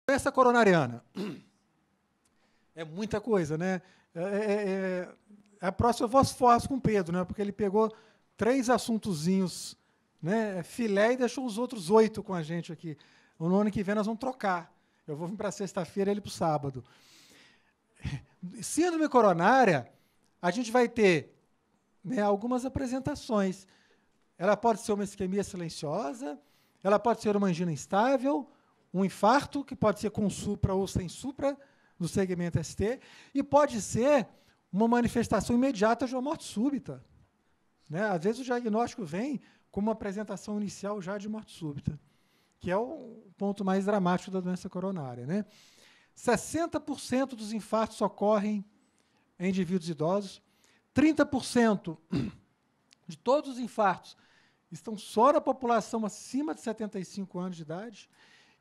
Doença coronariana. É muita coisa, né? A próxima eu faço com o Pedro, né? Porque ele pegou 3 assuntozinhos, né? Filé, e deixou os outros 8 com a gente aqui. No ano que vem nós vamos trocar. Eu vou vir para sexta-feira e ele para o sábado. Síndrome coronária, a gente vai ter, né, algumas apresentações. Ela pode ser uma isquemia silenciosa, ela pode ser uma angina instável, um infarto, que pode ser com supra ou sem supra, do segmento ST, e pode ser uma manifestação imediata de uma morte súbita. Né? Às vezes o diagnóstico vem com uma apresentação inicial já de morte súbita, que é o ponto mais dramático da doença coronária. Né? 60% dos infartos ocorrem em indivíduos idosos, 30% de todos os infartos estão só na população acima de 75 anos de idade,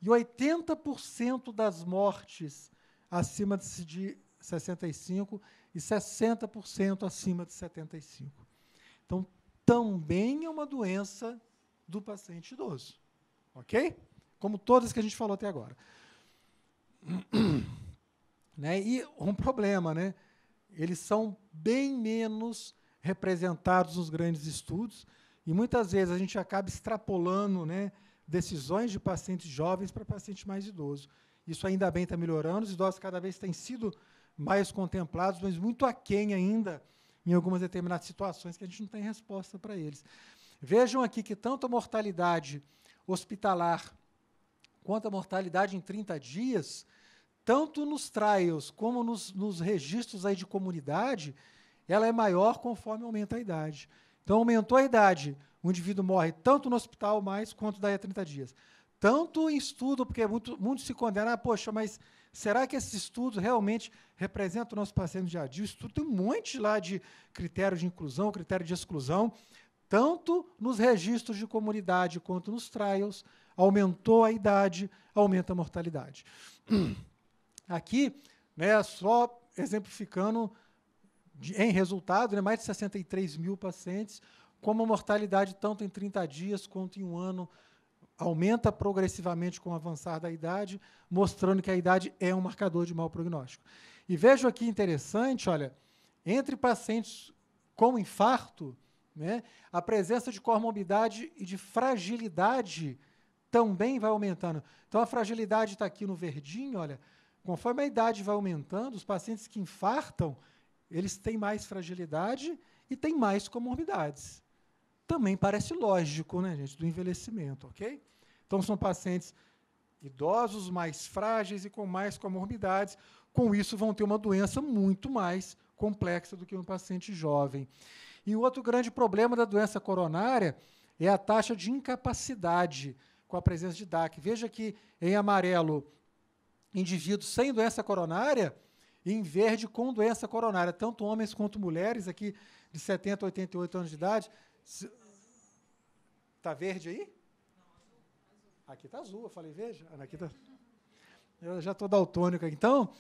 e 80% das mortes acima de 65 e 60% acima de 75. Então, também é uma doença do paciente idoso. Ok? Como todas que a gente falou até agora. Né? E um problema, né? Eles são bem menos representados nos grandes estudos, e muitas vezes a gente acaba extrapolando, né, decisões de pacientes jovens para pacientes mais idosos. Isso ainda bem está melhorando, os idosos cada vez têm sido mais contemplados, mas muito aquém ainda em algumas determinadas situações que a gente não tem resposta para eles. Vejam aqui que tanto a mortalidade hospitalar quanto a mortalidade em 30 dias, tanto nos trials como nos registros aí de comunidade, ela é maior conforme aumenta a idade. Então, aumentou a idade, o indivíduo morre tanto no hospital mais quanto daí a 30 dias. Tanto em estudo, porque muito se condena, poxa, mas será que esses estudos realmente representam o nosso paciente no dia a dia? O estudo tem um monte lá de critério de inclusão, critério de exclusão, tanto nos registros de comunidade quanto nos trials, aumentou a idade, aumenta a mortalidade. Aqui, né, só exemplificando em resultado, né, mais de 63 mil pacientes, como a mortalidade tanto em 30 dias quanto em um ano aumenta progressivamente com o avançar da idade, mostrando que a idade é um marcador de mau prognóstico. E vejo aqui interessante, olha, entre pacientes com infarto, né, a presença de comorbidade e de fragilidade também vai aumentando. Então, a fragilidade está aqui no verdinho, olha, conforme a idade vai aumentando, os pacientes que infartam, eles têm mais fragilidade e têm mais comorbidades. Também parece lógico, né, gente, do envelhecimento, ok? Então, são pacientes idosos, mais frágeis e com mais comorbidades. Com isso, vão ter uma doença muito mais complexa do que um paciente jovem. E o outro grande problema da doença coronária é a taxa de incapacidade com a presença de DAC. Veja que, em amarelo, indivíduos sem doença coronária, e em verde com doença coronária, tanto homens quanto mulheres, aqui de 70 a 88 anos de idade. Está verde aí? Aqui está azul, eu falei, veja. Aqui tá... Eu já estou daltônico aqui. Então,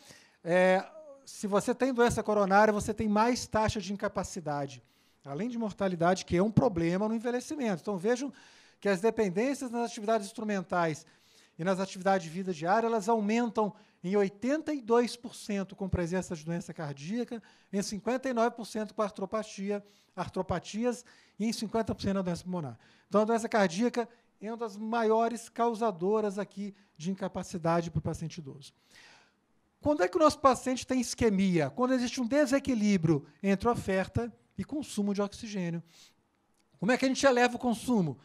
se você tem doença coronária, você tem mais taxa de incapacidade, além de mortalidade, que é um problema no envelhecimento. Então, vejam que as dependências nas atividades instrumentais e nas atividades de vida diária, elas aumentam em 82% com presença de doença cardíaca, em 59% com artropatias e em 50% na doença pulmonar. Então, a doença cardíaca é uma das maiores causadoras aqui de incapacidade para o paciente idoso. Quando é que o nosso paciente tem isquemia? Quando existe um desequilíbrio entre oferta e consumo de oxigênio. Como é que a gente eleva o consumo?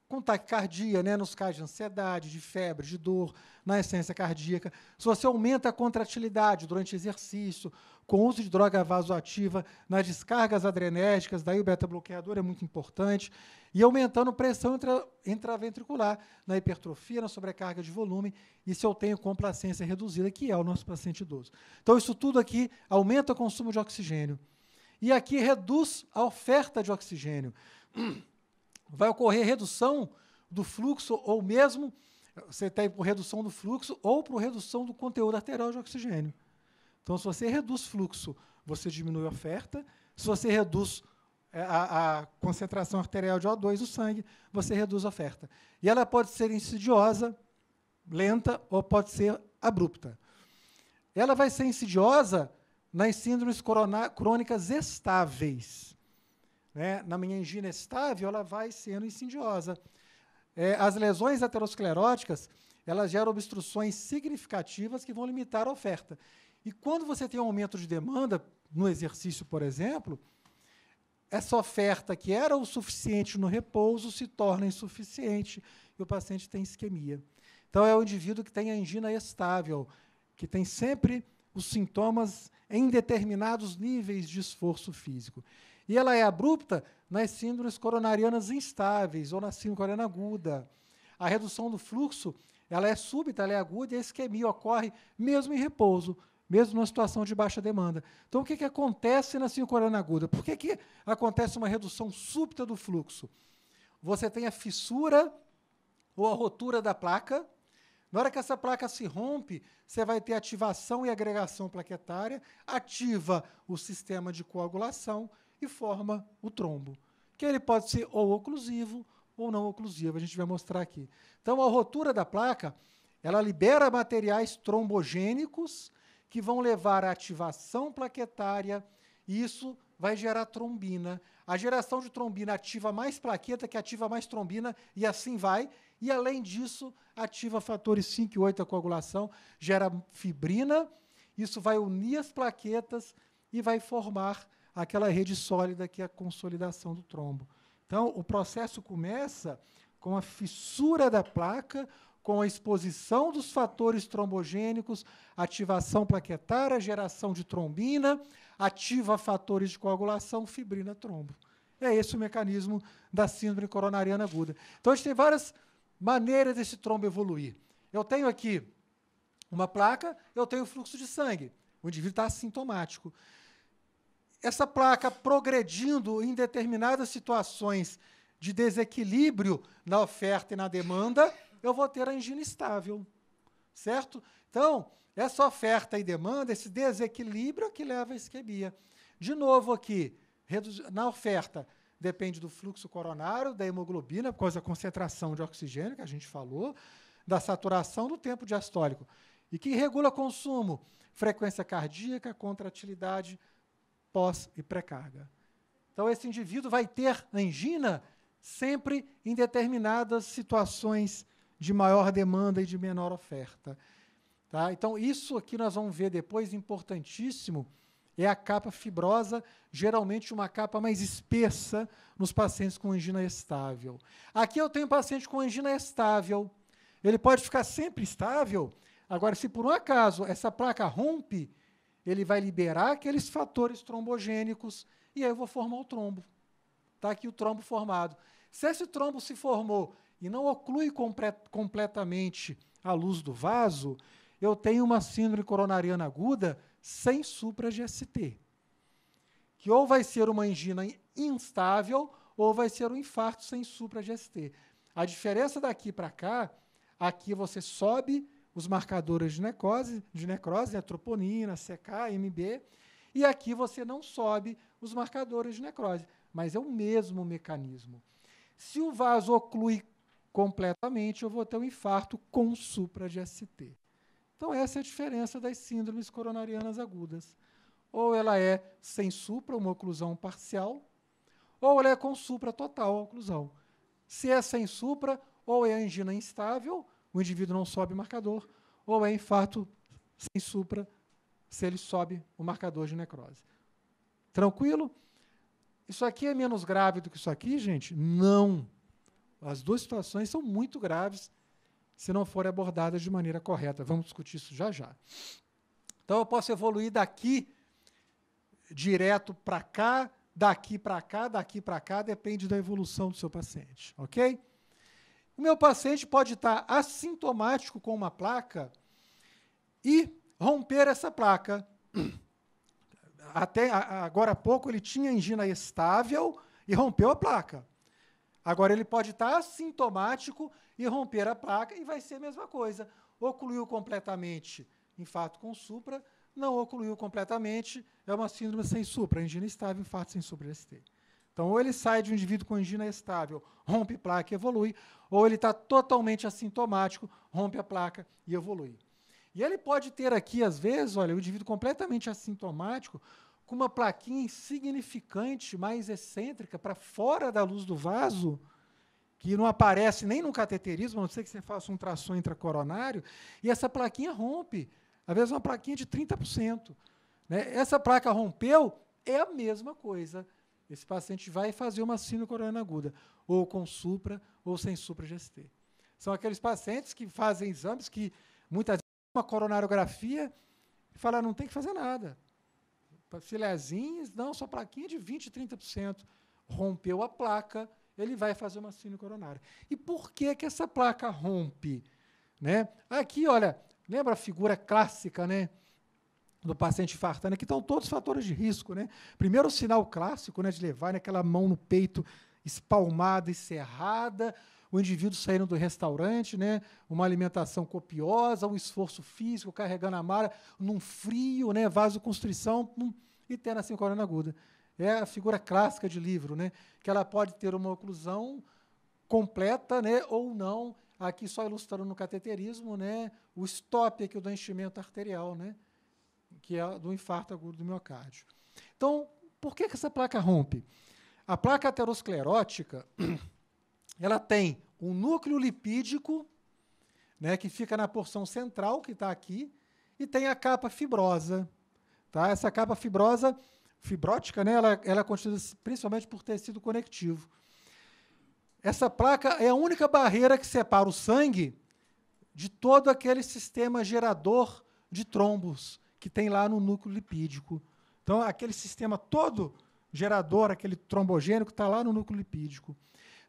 Com taquicardia, né, nos casos de ansiedade, de febre, de dor, na essência cardíaca. Se você aumenta a contratilidade durante exercício, com o uso de droga vasoativa, nas descargas adrenérgicas, daí o beta-bloqueador é muito importante, e aumentando pressão intraventricular, na hipertrofia, na sobrecarga de volume, e se eu tenho complacência reduzida, que é o nosso paciente idoso. Então, isso tudo aqui aumenta o consumo de oxigênio. E aqui reduz a oferta de oxigênio. Vai ocorrer redução do fluxo, ou mesmo, você tem por redução do fluxo, ou por redução do conteúdo arterial de oxigênio. Então, se você reduz fluxo, você diminui a oferta. Se você reduz a concentração arterial de O2 no sangue, você reduz a oferta. E ela pode ser insidiosa, lenta, ou pode ser abrupta. Ela vai ser insidiosa nas síndromes crônicas estáveis. Né? Na meningite estável, ela vai sendo insidiosa. As lesões ateroscleróticas, elas geram obstruções significativas que vão limitar a oferta. E quando você tem um aumento de demanda, no exercício, por exemplo, essa oferta que era o suficiente no repouso se torna insuficiente e o paciente tem isquemia. Então, é o indivíduo que tem angina estável, que tem sempre os sintomas em determinados níveis de esforço físico. E ela é abrupta nas síndromes coronarianas instáveis ou na síndrome coronariana aguda. A redução do fluxo, ela é súbita, ela é aguda e a isquemia ocorre mesmo em repouso, mesmo numa situação de baixa demanda. Então, o que acontece na síndrome coronariana aguda? Por que acontece uma redução súbita do fluxo? Você tem a fissura ou a rotura da placa. Na hora que essa placa se rompe, você vai ter ativação e agregação plaquetária, ativa o sistema de coagulação e forma o trombo, que ele pode ser ou oclusivo ou não oclusivo, a gente vai mostrar aqui. Então, a rotura da placa, ela libera materiais trombogênicos que vão levar à ativação plaquetária, e isso vai gerar trombina. A geração de trombina ativa mais plaqueta, que ativa mais trombina, e assim vai. E, além disso, ativa fatores 5 e 8 da coagulação, gera fibrina, isso vai unir as plaquetas e vai formar aquela rede sólida que é a consolidação do trombo. Então, o processo começa com a fissura da placa, com a exposição dos fatores trombogênicos, ativação plaquetária, geração de trombina, ativa fatores de coagulação, fibrina, trombo. É esse o mecanismo da síndrome coronariana aguda. Então, a gente tem várias maneiras desse trombo evoluir. Eu tenho aqui uma placa, eu tenho fluxo de sangue. O indivíduo está assintomático. Essa placa progredindo em determinadas situações de desequilíbrio na oferta e na demanda, eu vou ter a angina estável, certo? Então, essa oferta e demanda, esse desequilíbrio é que leva à isquemia. De novo aqui, na oferta, depende do fluxo coronário, da hemoglobina, por causa da concentração de oxigênio, que a gente falou, da saturação, do tempo diastólico. E que regula consumo? Frequência cardíaca, contratilidade, pós e pré-carga. Então, esse indivíduo vai ter angina sempre em determinadas situações de maior demanda e de menor oferta. Tá? Então, isso aqui nós vamos ver depois, importantíssimo, é a capa fibrosa, geralmente uma capa mais espessa nos pacientes com angina estável. Aqui eu tenho um paciente com angina estável. Ele pode ficar sempre estável. Agora, se por um acaso essa placa rompe, ele vai liberar aqueles fatores trombogênicos e aí eu vou formar o trombo. Está aqui o trombo formado. Se esse trombo se formou e não oclui completamente a luz do vaso, eu tenho uma síndrome coronariana aguda sem supra-GST, que ou vai ser uma angina instável ou vai ser um infarto sem supra-GST. A diferença daqui para cá, aqui você sobe os marcadores de necrose, troponina, CK, MB, e aqui você não sobe os marcadores de necrose, mas é o mesmo mecanismo. Se o vaso oclui completamente, eu vou ter um infarto com supra-GST. Então, essa é a diferença das síndromes coronarianas agudas. Ou ela é sem supra, uma oclusão parcial, ou ela é com supra total, oclusão. Se é sem supra, ou é angina instável, o indivíduo não sobe o marcador, ou é infarto sem supra, se ele sobe o marcador de necrose. Tranquilo? Isso aqui é menos grave do que isso aqui, gente? Não. As duas situações são muito graves se não forem abordadas de maneira correta. Vamos discutir isso já já. Então, eu posso evoluir daqui direto para cá, daqui para cá, daqui para cá, depende da evolução do seu paciente, ok? O meu paciente pode estar assintomático com uma placa e romper essa placa. Até agora há pouco ele tinha angina estável e rompeu a placa. Agora ele pode estar assintomático e romper a placa e vai ser a mesma coisa. Ocluiu completamente, infarto com supra, não ocluiu completamente, é uma síndrome sem supra, angina estável, infarto sem supra-ST. Então, ou ele sai de um indivíduo com angina estável, rompe placa e evolui, ou ele está totalmente assintomático, rompe a placa e evolui. E ele pode ter aqui, às vezes, olha, o indivíduo completamente assintomático, com uma plaquinha insignificante, mais excêntrica, para fora da luz do vaso, que não aparece nem no cateterismo, a não ser que você faça um tração intracoronário, e essa plaquinha rompe. Às vezes uma plaquinha de 30%. Né? Essa placa rompeu, é a mesma coisa. Esse paciente vai fazer uma síndrome coronariana aguda, ou com supra, ou sem supra-GST. São aqueles pacientes que fazem exames que, muitas vezes, uma coronariografia, e falam, não tem que fazer nada. Filezinhos, não, só plaquinha de 20%, 30%. Rompeu a placa, ele vai fazer uma síndrome coronária. E por que que essa placa rompe? Né? Aqui, olha, lembra a figura clássica, né, do paciente infartando? Aqui estão todos os fatores de risco. Né? Primeiro, o sinal clássico, né, de levar naquela mão no peito espalmada e cerrada, o indivíduo saindo do restaurante, né, uma alimentação copiosa, um esforço físico, carregando a mala, num frio, né, vasoconstrição, e tendo a síndrome coronariana aguda. É a figura clássica de livro, né, que ela pode ter uma oclusão completa, né, ou não, aqui só ilustrando no cateterismo, né, o stop aqui do enchimento arterial, né, que é do infarto agudo do miocárdio. Então, por que que essa placa rompe? A placa aterosclerótica, ela tem um núcleo lipídico, né, que fica na porção central, que está aqui, e tem a capa fibrosa. Tá? Essa capa fibrótica, né, ela é constituída principalmente por tecido conectivo. Essa placa é a única barreira que separa o sangue de todo aquele sistema gerador de trombos que tem lá no núcleo lipídico. Então, aquele sistema todo gerador, aquele trombogênico, está lá no núcleo lipídico.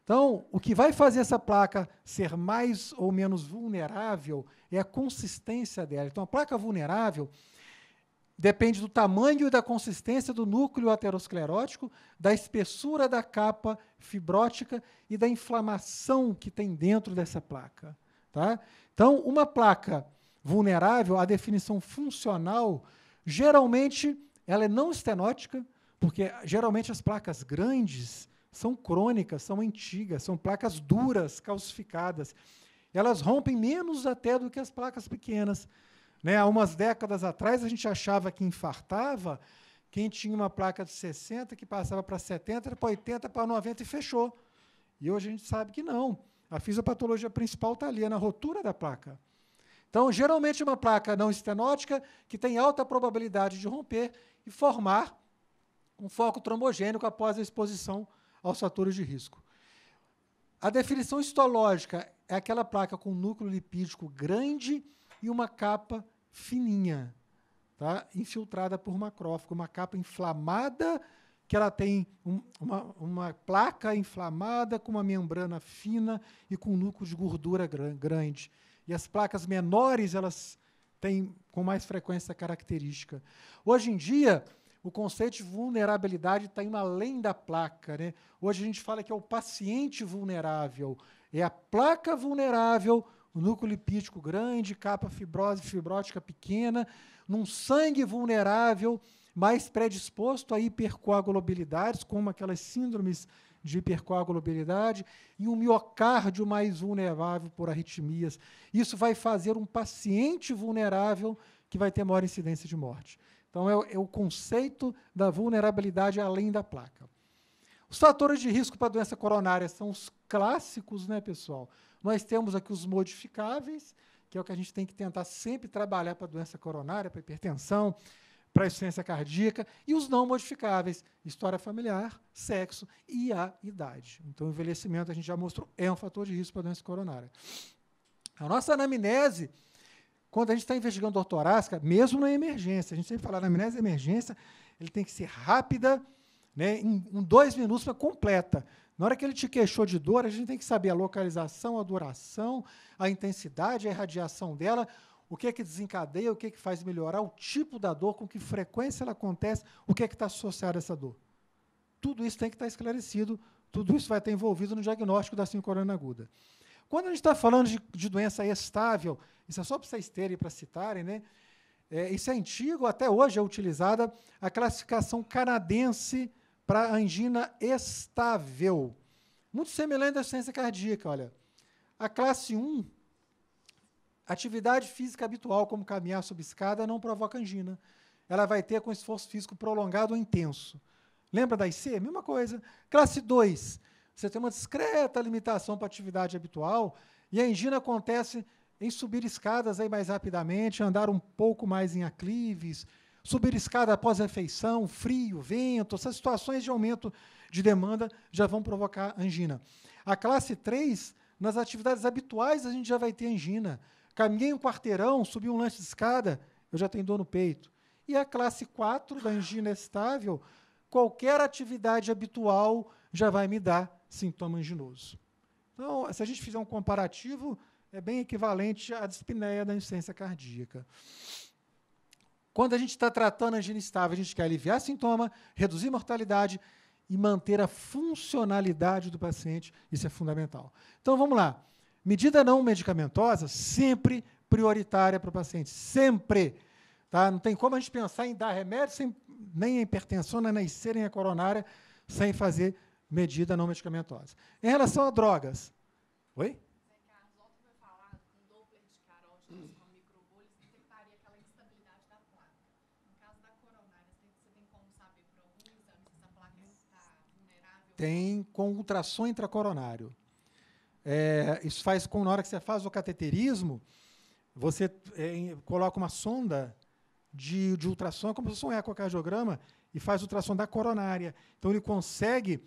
Então, o que vai fazer essa placa ser mais ou menos vulnerável é a consistência dela. Então, a placa vulnerável depende do tamanho e da consistência do núcleo aterosclerótico, da espessura da capa fibrótica e da inflamação que tem dentro dessa placa. Tá? Então, uma placa vulnerável, a definição funcional, geralmente, ela é não estenótica, porque geralmente as placas grandes são crônicas, são antigas, são placas duras, calcificadas. Elas rompem menos até do que as placas pequenas. Né? Há umas décadas atrás, a gente achava que infartava quem tinha uma placa de 60, que passava para 70, para 80, para 90 e fechou. E hoje a gente sabe que não. A fisiopatologia principal está ali, é na rotura da placa. Então, geralmente, uma placa não estenótica que tem alta probabilidade de romper e formar um foco trombogênico após a exposição aos fatores de risco. A definição histológica é aquela placa com núcleo lipídico grande e uma capa fininha, tá? Infiltrada por macrófago, uma capa inflamada, que ela tem uma placa inflamada com uma membrana fina e com um núcleo de gordura grande. E as placas menores, elas têm com mais frequência essa característica. Hoje em dia, o conceito de vulnerabilidade está indo além da placa. Né? Hoje a gente fala que é o paciente vulnerável. É a placa vulnerável, o núcleo lipídico grande, capa fibrótica pequena, num sangue vulnerável, mais predisposto a hipercoagulabilidades, como aquelas síndromes de hipercoagulabilidade, e um miocárdio mais vulnerável por arritmias. Isso vai fazer um paciente vulnerável que vai ter maior incidência de morte. Então, é o conceito da vulnerabilidade além da placa. Os fatores de risco para a doença coronária são os clássicos, né, pessoal? Nós temos aqui os modificáveis, que é o que a gente tem que tentar sempre trabalhar para a doença coronária, para a hipertensão, para a insuficiência cardíaca, e os não modificáveis, história familiar, sexo e a idade. Então, o envelhecimento, a gente já mostrou, é um fator de risco para a doença coronária. A nossa anamnese, quando a gente está investigando dor torácica, mesmo na emergência, a gente sempre fala, na anamnese de emergência, ele tem que ser rápida, né, em 2 minutos para completa. Na hora que ele te queixou de dor, a gente tem que saber a localização, a duração, a intensidade, a irradiação dela, o que é que desencadeia, o que é que faz melhorar, o tipo da dor, com que frequência ela acontece, o que é que está associado a essa dor. Tudo isso tem que estar esclarecido, tudo isso vai estar envolvido no diagnóstico da síndrome coronariana aguda. Quando a gente está falando de doença estável, isso é só para vocês terem, para citarem, né? Isso é antigo, até hoje é utilizada a classificação canadense para angina estável. Muito semelhante à insuficiência cardíaca, olha. A classe 1 atividade física habitual, como caminhar sob escada, não provoca angina. Ela vai ter com esforço físico prolongado ou intenso. Lembra da IC? Mesma coisa. Classe 2, você tem uma discreta limitação para a atividade habitual, e a angina acontece em subir escadas aí mais rapidamente, andar um pouco mais em aclives, subir escada após a refeição, frio, vento, essas situações de aumento de demanda já vão provocar angina. A classe 3, nas atividades habituais, a gente já vai ter angina. Caminhei um quarteirão, subi um lanche de escada, eu já tenho dor no peito. E a classe 4, da angina estável, qualquer atividade habitual já vai me dar sintoma anginoso. Então, se a gente fizer um comparativo, é bem equivalente à dispneia da insuficiência cardíaca. Quando a gente está tratando a angina estável, a gente quer aliviar sintoma, reduzir mortalidade e manter a funcionalidade do paciente. Isso é fundamental. Então, vamos lá. Medida não medicamentosa, sempre prioritária para o paciente. Sempre. Tá? Não tem como a gente pensar em dar remédio, nem a hipertensão, nem a IC, nem a coronária, sem fazer medida não medicamentosa. Em relação a drogas. Oi? Tem com ultrassom intracoronário. Isso faz na hora que você faz o cateterismo, você coloca uma sonda de ultrassom, como se fosse um ecocardiograma, e faz ultrassom da coronária. Então, ele consegue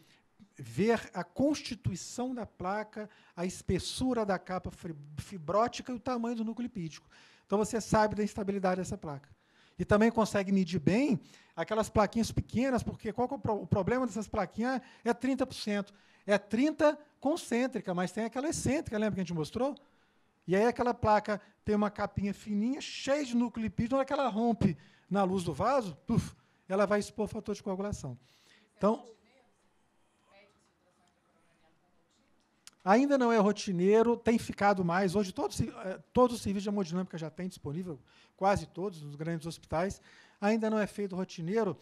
ver a constituição da placa, a espessura da capa fibrótica e o tamanho do núcleo lipídico. Então, você sabe da instabilidade dessa placa. E também consegue medir bem aquelas plaquinhas pequenas, porque qual que é o problema dessas plaquinhas? É 30%. É 30% concêntrica, mas tem aquela excêntrica, lembra que a gente mostrou? E aí aquela placa tem uma capinha fininha, cheia de núcleo lipídico, na hora que ela rompe na luz do vaso, ela vai expor fator de coagulação. Então, ainda não é rotineiro, tem ficado mais. Hoje, todos os serviços de hemodinâmica já tem disponível, quase todos, nos grandes hospitais. Ainda não é feito rotineiro,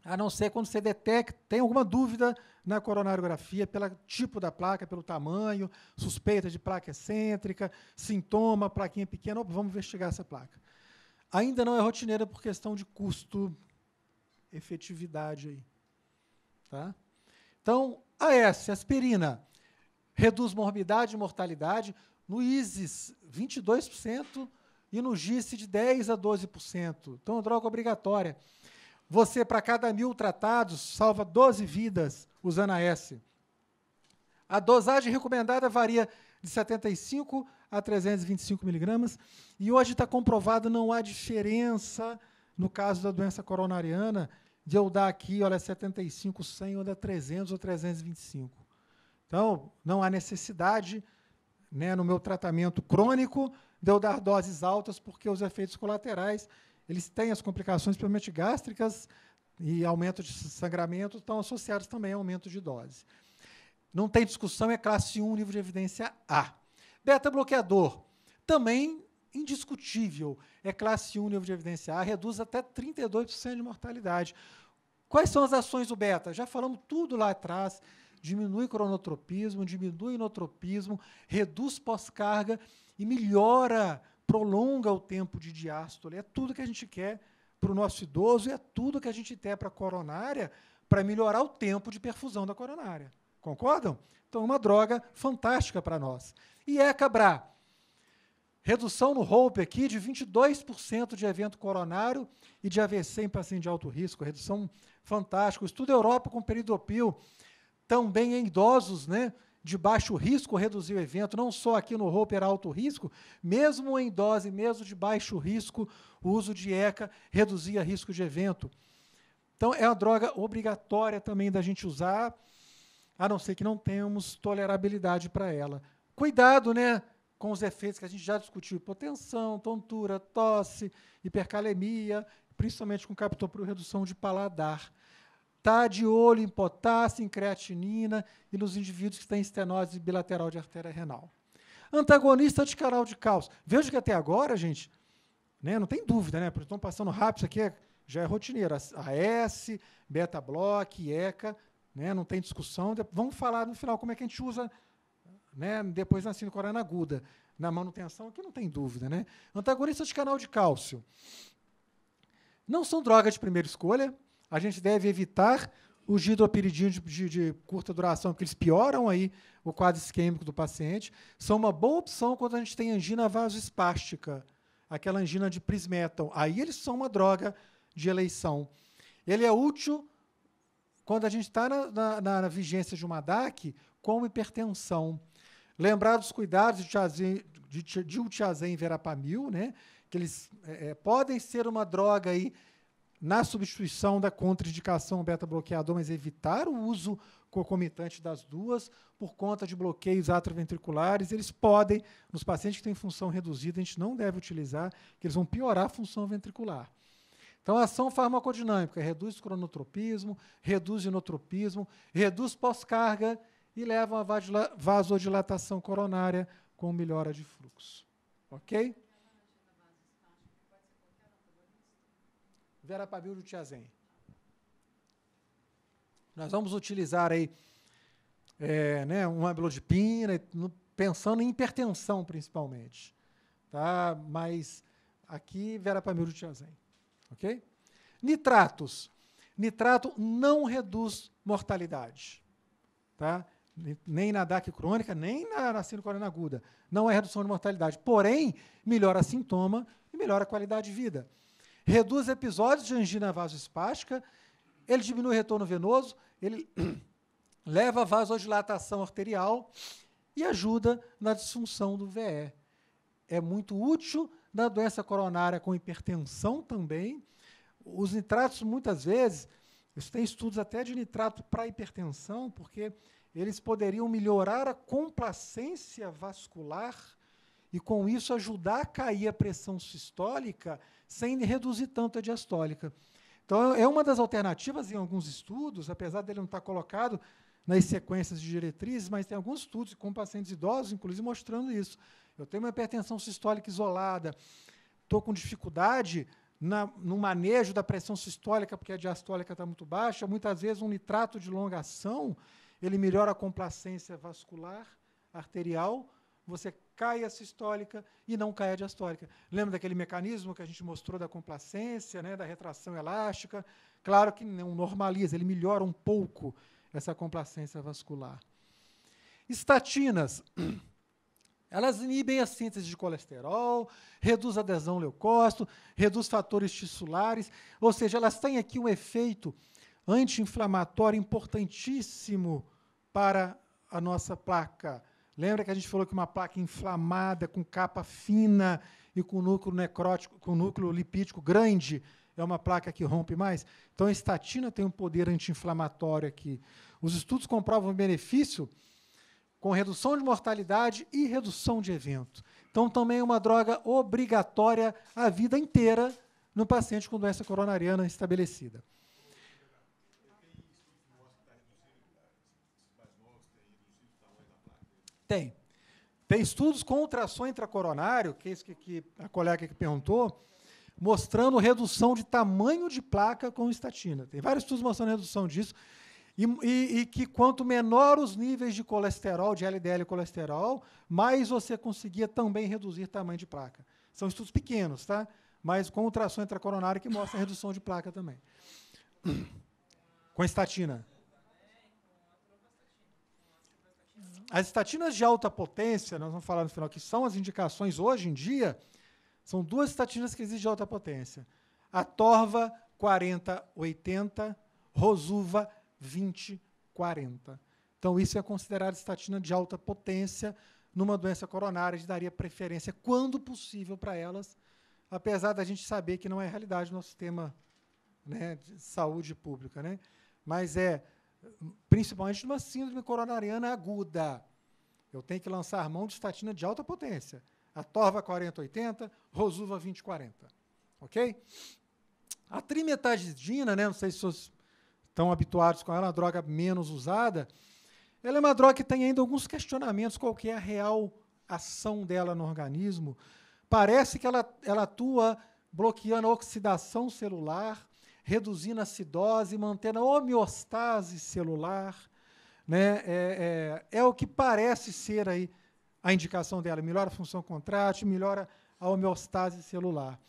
a não ser quando você detecta, tem alguma dúvida na coronariografia, pelo tipo da placa, pelo tamanho, suspeita de placa excêntrica, sintoma, plaquinha pequena, vamos investigar essa placa. Ainda não é rotineiro por questão de custo, efetividade aí. Tá? Então, AS, aspirina, reduz morbidade e mortalidade, no ISIS, 22%, e no GIST, de 10% a 12%. Então, é droga obrigatória. Você, para cada 1.000 tratados, salva 12 vidas usando a S. A dosagem recomendada varia de 75 a 325 miligramas, e hoje está comprovado, não há diferença, no caso da doença coronariana, de eu dar aqui, olha, 75, 100, ou dar 300 ou 325. Então, não há necessidade, né, no meu tratamento crônico, de eu dar doses altas, porque os efeitos colaterais, eles têm as complicações, principalmente gástricas, e aumento de sangramento, estão associados também a aumento de dose. Não tem discussão, é classe 1, nível de evidência A. Beta-bloqueador, também indiscutível, é classe 1, nível de evidência A, reduz até 32% de mortalidade. Quais são as ações do beta? Já falamos tudo lá atrás, diminui cronotropismo, diminui inotropismo, reduz pós-carga e melhora, prolonga o tempo de diástole. É tudo que a gente quer para o nosso idoso e é tudo que a gente quer para a coronária, para melhorar o tempo de perfusão da coronária. Concordam? Então, é uma droga fantástica para nós. E ECA-BRA, redução no HOPE aqui de 22% de evento coronário e de AVC em paciente de alto risco, redução fantástica. O estudo Europa com peridopil, também em idosos, né, de baixo risco, reduziu o evento, não só aqui no HOPE era alto risco, mesmo em dose, mesmo de baixo risco, o uso de ECA reduzia risco de evento. Então, é uma droga obrigatória também da gente usar, a não ser que não tenhamos tolerabilidade para ela. Cuidado, né, com os efeitos que a gente já discutiu, hipotensão, tontura, tosse, hipercalemia, principalmente com captopril, redução de paladar. Está de olho em potássio, em creatinina e nos indivíduos que têm estenose bilateral de artéria renal. Antagonista de canal de cálcio. Veja que até agora, gente, né, não tem dúvida, né? Estão passando rápido, isso aqui já é rotineiro. AS, beta-bloque, ECA, né, não tem discussão. Vamos falar no final como é que a gente usa, né, depois na síndrome coronariana aguda. na manutenção, aqui não tem dúvida, né? Antagonistas de canal de cálcio. Não são drogas de primeira escolha. A gente deve evitar os hidropiridíneos de curta duração, porque eles pioram aí o quadro isquêmico do paciente. São uma boa opção quando a gente tem angina vasoespástica, aquela angina de Prismetal. Aí eles são uma droga de eleição. Ele é útil quando a gente está na vigência de uma DAC com hipertensão. Lembrar dos cuidados de Ultiazem e Verapamil, né? Que eles podem ser uma droga aí na substituição da contraindicação beta-bloqueador, mas evitar o uso concomitante das duas por conta de bloqueios atrioventriculares. Eles podem, nos pacientes que têm função reduzida, a gente não deve utilizar, que eles vão piorar a função ventricular. Então, a ação farmacodinâmica reduz cronotropismo, reduz inotropismo, reduz pós-carga e leva a uma vasodilatação coronária com melhora de fluxo. Ok? Verapamil e Ultiazem. Nós vamos utilizar aí uma amlodipina, pensando em hipertensão principalmente. Tá? Mas aqui, Verapamil e Ultiazem. Ok? Nitratos. Nitrato não reduz mortalidade. Tá? Nem na DAC crônica, nem na síndrome coronariana aguda. Não é redução de mortalidade. Porém, melhora sintoma e melhora a qualidade de vida. Reduz episódios de angina vasoespástica, ele diminui o retorno venoso, ele leva a vasodilatação arterial e ajuda na disfunção do VE. É muito útil na doença coronária com hipertensão também. Os nitratos, muitas vezes, tem estudos até de nitrato para hipertensão, porque eles poderiam melhorar a complacência vascular e, com isso, ajudar a cair a pressão sistólica sem reduzir tanto a diastólica. Então, é uma das alternativas em alguns estudos, apesar dele não estar colocado nas sequências de diretrizes, mas tem alguns estudos com pacientes idosos, inclusive, mostrando isso. Eu tenho uma hipertensão sistólica isolada, estou com dificuldade no manejo da pressão sistólica, porque a diastólica está muito baixa. Muitas vezes, um nitrato de longa ação, ele melhora a complacência vascular, arterial, você cai a sistólica e não cai a diastólica. Lembra daquele mecanismo que a gente mostrou da complacência, né, da retração elástica? Claro que não normaliza, ele melhora um pouco essa complacência vascular. Estatinas. Elas inibem a síntese de colesterol, reduz a adesão ao leucócito, reduz fatores tissulares, ou seja, elas têm aqui um efeito anti-inflamatório importantíssimo para a nossa placa. Lembra que a gente falou que uma placa inflamada, com capa fina e com núcleo necrótico, com núcleo lipídico grande, é uma placa que rompe mais? Então, a estatina tem um poder anti-inflamatório aqui. Os estudos comprovam o benefício com redução de mortalidade e redução de evento. Então, também é uma droga obrigatória a vida inteira no paciente com doença coronariana estabelecida. Tem. Tem estudos com ultrassom intracoronário, que é isso que a colega que perguntou, mostrando redução de tamanho de placa com estatina. Tem vários estudos mostrando redução disso, e que quanto menor os níveis de colesterol, de LDL e colesterol, mais você conseguia também reduzir tamanho de placa. São estudos pequenos, tá? Mas com ultrassom intracoronário que mostra redução de placa também. Com estatina. As estatinas de alta potência, nós vamos falar no final, que são as indicações hoje em dia, são duas estatinas que existem de alta potência. A Torva 4080, Rosuva 2040. Então, isso é considerado estatina de alta potência numa doença coronária, a gente daria preferência, quando possível, para elas, apesar da gente saber que não é a realidade do nosso sistema, né, de saúde pública. Né? Mas principalmente numa síndrome coronariana aguda. Eu tenho que lançar mão de estatina de alta potência. A Torva 4080, Rosuva 2040. Ok? A trimetazidina, né, não sei se vocês estão habituados com ela, é uma droga menos usada. Ela é uma droga que tem ainda alguns questionamentos qual que é a real ação dela no organismo. Parece que ela atua bloqueando a oxidação celular, reduzindo a acidose, mantendo a homeostase celular. Né? É o que parece ser aí a indicação dela, melhora a função contrátil, melhora a homeostase celular.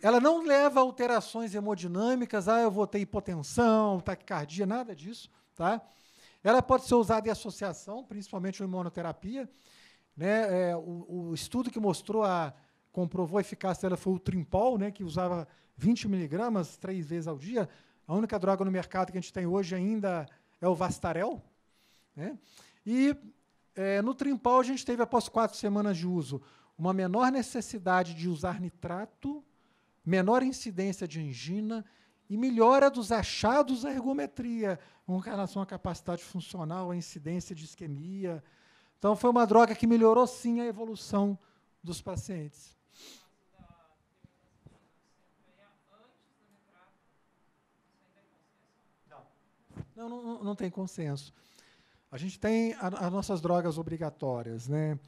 Ela não leva a alterações hemodinâmicas, eu vou ter hipotensão, taquicardia, nada disso. Tá? Ela pode ser usada em associação, principalmente em imunoterapia. Né? O estudo que comprovou a eficácia dela foi o Trimpol, né, que usava 20 miligramas 3 vezes ao dia. A única droga no mercado que a gente tem hoje ainda é o Vastarel. Né? E no Trimpol a gente teve, após 4 semanas de uso, uma menor necessidade de usar nitrato, menor incidência de angina e melhora dos achados da ergometria, com relação à capacidade funcional, à incidência de isquemia. Então, foi uma droga que melhorou, sim, a evolução dos pacientes. Não tem consenso. A gente tem as nossas drogas obrigatórias, né?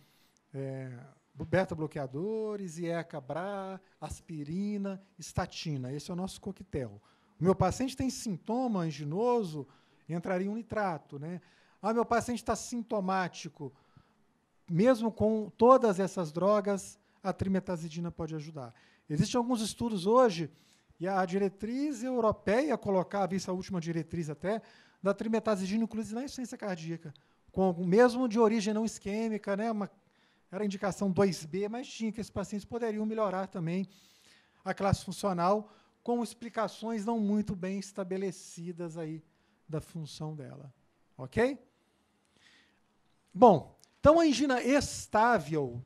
Beta-bloqueadores, IECA, BRA, aspirina, estatina. Esse é o nosso coquetel. O meu paciente tem sintoma anginoso, entraria um nitrato. Né? Meu paciente está sintomático. Mesmo com todas essas drogas, a trimetazidina pode ajudar. Existem alguns estudos hoje, e a diretriz europeia colocava, isso é a última diretriz até, da trimetazidina, inclusive na insuficiência cardíaca, mesmo de origem não isquêmica, né, era indicação 2B, mas tinha que esses pacientes poderiam melhorar também a classe funcional, com explicações não muito bem estabelecidas aí da função dela. Ok? Bom, então a angina estável,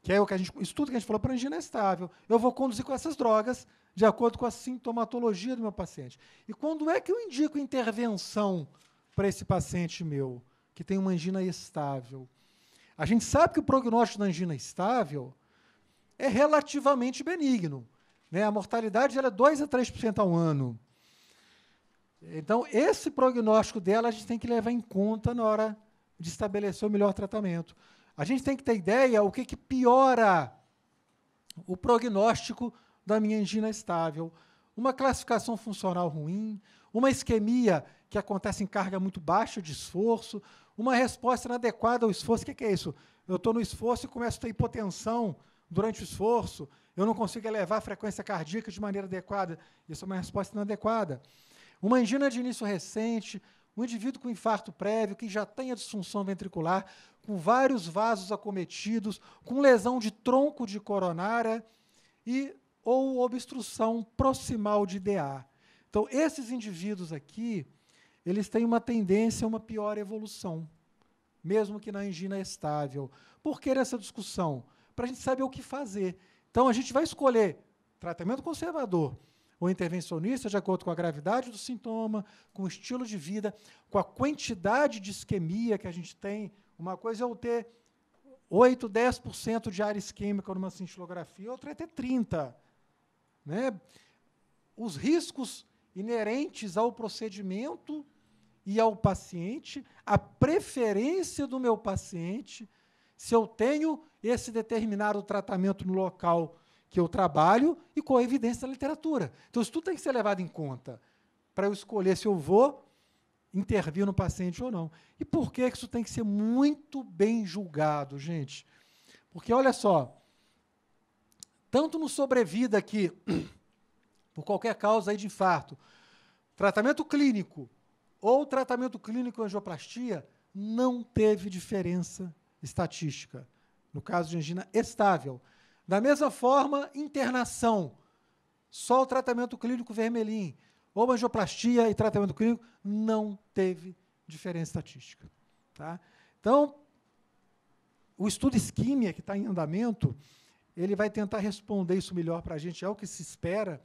que é o estudo que a gente falou para angina estável, eu vou conduzir com essas drogas de acordo com a sintomatologia do meu paciente. E quando é que eu indico intervenção para esse paciente meu, que tem uma angina estável? A gente sabe que o prognóstico da angina estável é relativamente benigno. Né? A mortalidade ela é 2 a 3% ao ano. Então, esse prognóstico dela a gente tem que levar em conta na hora de estabelecer o melhor tratamento. A gente tem que ter ideia o que piora o prognóstico da minha angina estável. Uma classificação funcional ruim, uma isquemia que acontece em carga muito baixa de esforço, uma resposta inadequada ao esforço. O que é isso? Eu estou no esforço e começo a ter hipotensão durante o esforço, eu não consigo elevar a frequência cardíaca de maneira adequada. Isso é uma resposta inadequada. Uma angina de início recente, um indivíduo com infarto prévio, que já tem a disfunção ventricular, com vários vasos acometidos, com lesão de tronco de coronária ou obstrução proximal de DA. Então, esses indivíduos aqui, eles têm uma tendência a uma pior evolução, mesmo que na angina estável. Por que essa discussão? Para a gente saber o que fazer. Então, a gente vai escolher tratamento conservador ou intervencionista de acordo com a gravidade do sintoma, com o estilo de vida, com a quantidade de isquemia que a gente tem. Uma coisa é eu ter 8, 10% de área isquêmica numa cintilografia, outra é ter 30%. Né? Os riscos inerentes ao procedimento e ao paciente, a preferência do meu paciente, se eu tenho esse determinado tratamento no local que eu trabalho e com a evidência da literatura. Então, isso tudo tem que ser levado em conta para eu escolher se eu vou intervir no paciente ou não. E por que isso tem que ser muito bem julgado, gente? Porque, olha só, tanto no sobrevida aqui, por qualquer causa aí de infarto, tratamento clínico ou tratamento clínico com angioplastia, não teve diferença estatística, no caso de angina estável. Da mesma forma, internação, só o tratamento clínico vermelhinho, ou angioplastia e tratamento clínico, não teve diferença estatística. Tá? Então, o estudo isquímia, que está em andamento, ele vai tentar responder isso melhor para a gente, é o que se espera,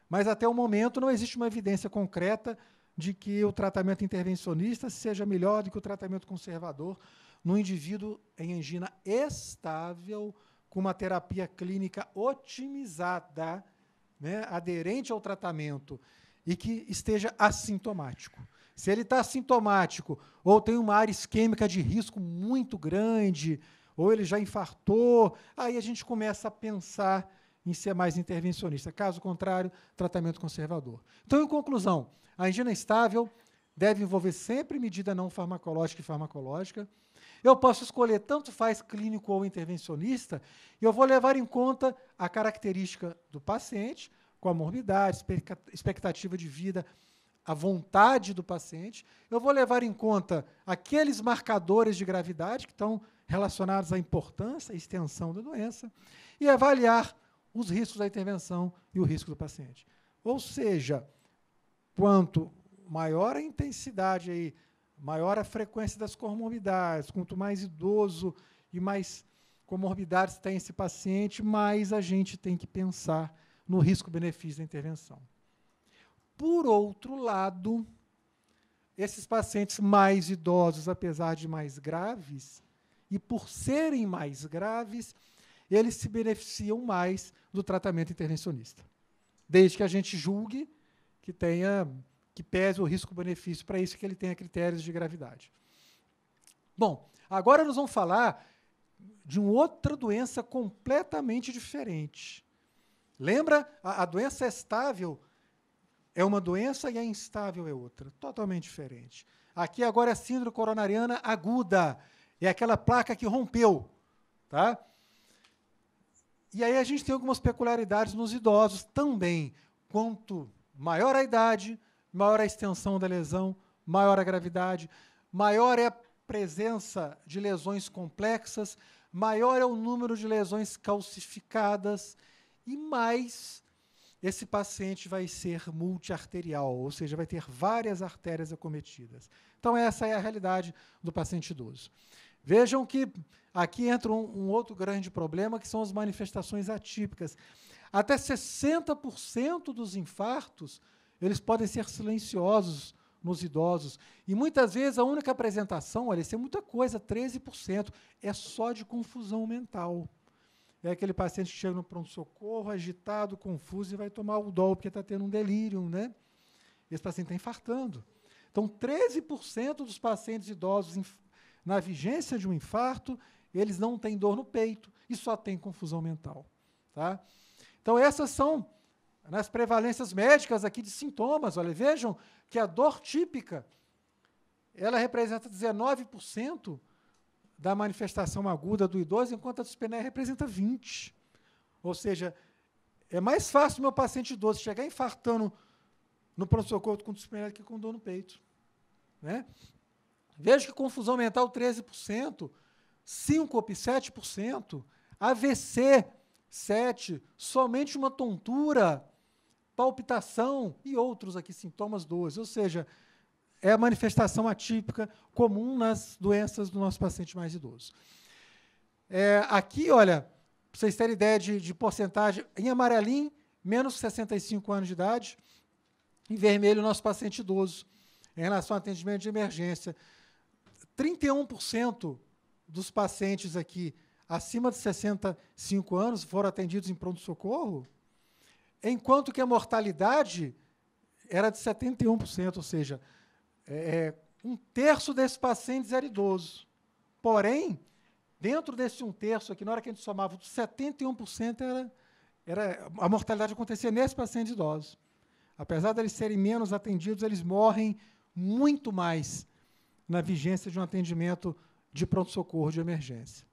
mas até o momento não existe uma evidência concreta de que o tratamento intervencionista seja melhor do que o tratamento conservador no indivíduo em angina estável, com uma terapia clínica otimizada, né, aderente ao tratamento, e que esteja assintomático. Se ele está assintomático, ou tem uma área isquêmica de risco muito grande, ou ele já infartou, aí a gente começa a pensar em ser mais intervencionista. Caso contrário, tratamento conservador. Então, em conclusão, a angina estável deve envolver sempre medida não farmacológica e farmacológica. Eu posso escolher tanto faz clínico ou intervencionista, e eu vou levar em conta a característica do paciente, com a morbidade, expectativa de vida, a vontade do paciente. Eu vou levar em conta aqueles marcadores de gravidade que estão relacionados à importância e extensão da doença, e avaliar os riscos da intervenção e o risco do paciente. Ou seja, quanto maior a intensidade, aí, maior a frequência das comorbidades, quanto mais idoso e mais comorbidades tem esse paciente, mais a gente tem que pensar no risco-benefício da intervenção. Por outro lado, esses pacientes mais idosos, apesar de mais graves, e por serem mais graves, eles se beneficiam mais do tratamento intervencionista, desde que a gente julgue que pese o risco-benefício, para isso que ele tenha critérios de gravidade. Bom, agora nós vamos falar de uma outra doença completamente diferente. Lembra? A doença estável é uma doença e a instável é outra, totalmente diferente. Aqui agora é síndrome coronariana aguda, é aquela placa que rompeu, tá? E aí a gente tem algumas peculiaridades nos idosos também. Quanto maior a idade, maior a extensão da lesão, maior a gravidade, maior é a presença de lesões complexas, maior é o número de lesões calcificadas e mais esse paciente vai ser multiarterial, ou seja, vai ter várias artérias acometidas. Então, essa é a realidade do paciente idoso. Vejam que aqui entra um outro grande problema, que são as manifestações atípicas. Até 60% dos infartos, eles podem ser silenciosos nos idosos. E muitas vezes a única apresentação, olha, isso é muita coisa, 13%, é só de confusão mental. É aquele paciente que chega no pronto-socorro, agitado, confuso, e vai tomar o DOL porque está tendo um delírio, né? Esse paciente está infartando. Então, 13% dos pacientes idosos na vigência de um infarto, eles não têm dor no peito e só têm confusão mental. Tá? Então, essas são nas prevalências médicas aqui de sintomas. Olha, vejam que a dor típica, ela representa 19% da manifestação aguda do idoso, enquanto a dispneia representa 20%. Ou seja, é mais fácil o meu paciente idoso chegar infartando no pronto-socorro com dispneia do que com dor no peito. Né? Veja que confusão mental, 13%, síncope, 7%, AVC, 7%, somente uma tontura, palpitação e outros aqui, sintomas 12%. Ou seja, é a manifestação atípica comum nas doenças do nosso paciente mais idoso. Aqui, olha, para vocês terem ideia de porcentagem, em amarelinho, menos 65 anos de idade, em vermelho, o nosso paciente idoso, em relação ao atendimento de emergência. 31% dos pacientes aqui acima de 65 anos foram atendidos em pronto-socorro, enquanto que a mortalidade era de 71%, ou seja, um terço desses pacientes era idoso. Porém, dentro desse um terço aqui, na hora que a gente somava, 71% a mortalidade acontecia nesses pacientes idosos. Apesar de eles serem menos atendidos, eles morrem muito mais na vigência de um atendimento de pronto-socorro de emergência.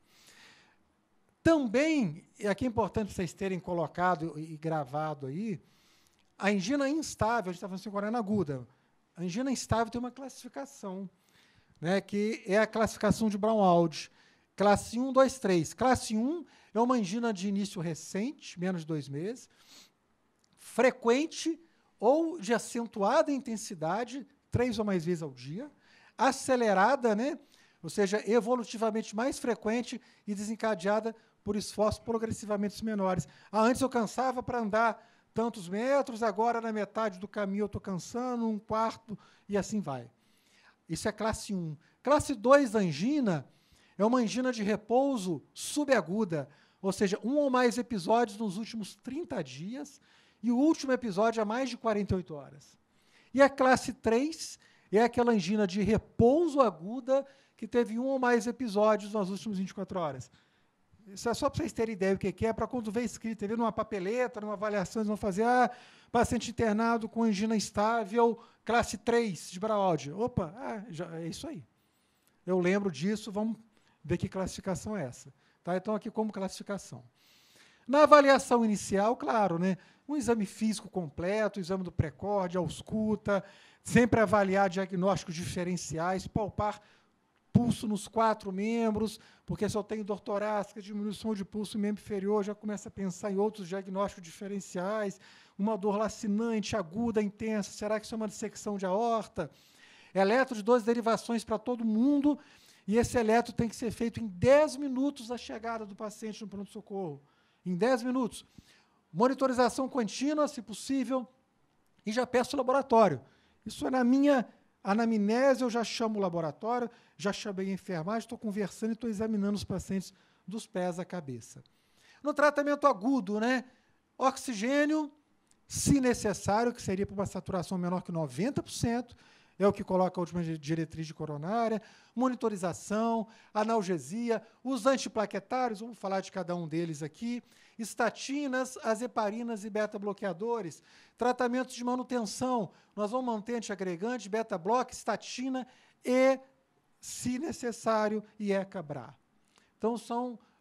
Também, e aqui é importante vocês terem colocado e gravado aí, a angina instável, a gente está falando assim, coronariana aguda. A angina instável tem uma classificação, né, que é a classificação de Braun-Aldi. Classe 1, 2, 3. Classe 1 é uma angina de início recente, menos de 2 meses, frequente ou de acentuada intensidade, 3 ou mais vezes ao dia, acelerada, né, ou seja, evolutivamente mais frequente e desencadeada por esforços progressivamente menores. Antes eu cansava para andar tantos metros, agora na metade do caminho eu estou cansando, um quarto, e assim vai. Isso é classe 1. Classe 2 da angina é uma angina de repouso subaguda, ou seja, um ou mais episódios nos últimos 30 dias, e o último episódio há mais de 48 horas. E a classe 3 é aquela angina de repouso aguda que teve um ou mais episódios nas últimas 24 horas. Isso é só para vocês terem ideia do que é, para quando vê escrito, vê numa papeleta, numa avaliação, eles vão fazer, paciente internado com angina instável, classe 3 de Braun-Aldi. Opa, já é isso aí. Eu lembro disso, vamos ver que classificação é essa. Tá? Então, aqui como classificação. Na avaliação inicial, claro, né, um exame físico completo, o exame do pré-corde, ausculta, sempre avaliar diagnósticos diferenciais, palpar pulso nos 4 membros, porque se eu tenho dor torácica, diminuição de pulso em membro inferior, já começa a pensar em outros diagnósticos diferenciais, uma dor lacinante, aguda, intensa, será que isso é uma dissecção de aorta? Eletro de 12 derivações para todo mundo, e esse eletro tem que ser feito em 10 minutos da chegada do paciente no pronto-socorro. Em 10 minutos. Monitorização contínua, se possível, e já peço o laboratório. Isso é na minha anamnese, eu já chamo o laboratório, já chamei a enfermagem, estou conversando e estou examinando os pacientes dos pés à cabeça. No tratamento agudo, né, oxigênio, se necessário, que seria para uma saturação menor que 90%, é o que coloca a última diretriz de coronária, monitorização, analgesia, os antiplaquetários, vamos falar de cada um deles aqui, estatinas, azeparinas e beta-bloqueadores, tratamentos de manutenção, nós vamos manter antiagregante, beta-bloque, estatina e, se necessário, IECA-BRA. Então,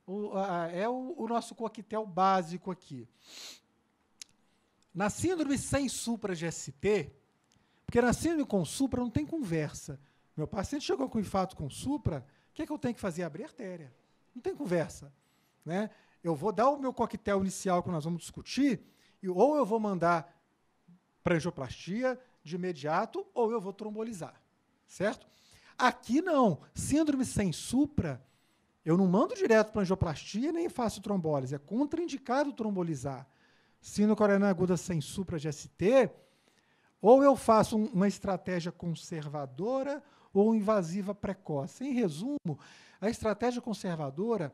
o nosso coquetel básico aqui. Na síndrome sem supra-GST, porque na síndrome com supra não tem conversa. Meu paciente chegou com infarto com supra, o que é que eu tenho que fazer? Abrir artéria. Não tem conversa. Né? Eu vou dar o meu coquetel inicial que nós vamos discutir, ou eu vou mandar para angioplastia de imediato, ou eu vou trombolizar. Certo? Aqui não. Síndrome sem supra, eu não mando direto para angioplastia nem faço trombólise. É contraindicado trombolizar. Síndrome coronariana aguda sem supra-GST, ou eu faço uma estratégia conservadora ou invasiva precoce. Em resumo, a estratégia conservadora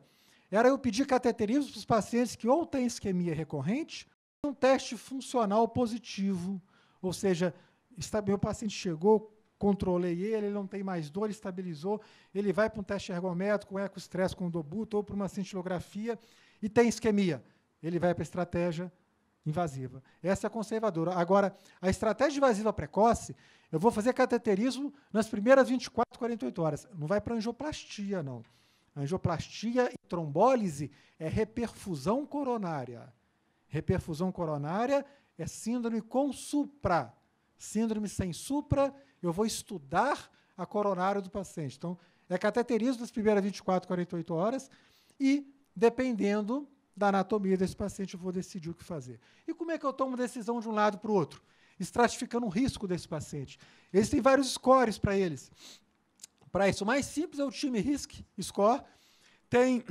era eu pedir cateterismo para os pacientes que ou têm isquemia recorrente, ou um teste funcional positivo. Ou seja, meu paciente chegou, controlei ele não tem mais dor, estabilizou, ele vai para um teste ergométrico, com ecoestresse com dobuta, ou para uma cintilografia, e tem isquemia. Ele vai para a estratégia invasiva. Essa é a conservadora. Agora, a estratégia invasiva precoce, eu vou fazer cateterismo nas primeiras 24, 48 horas. Não vai para angioplastia, não. Angioplastia e trombólise é reperfusão coronária. Reperfusão coronária é síndrome com supra. Síndrome sem supra, eu vou estudar a coronária do paciente. Então, é cateterismo nas primeiras 24, 48 horas e, dependendo da anatomia desse paciente, eu vou decidir o que fazer. E como é que eu tomo decisão de um lado para o outro? Estratificando o risco desse paciente. Existem vários scores para eles. Para isso, o mais simples é o time RISC score. Tem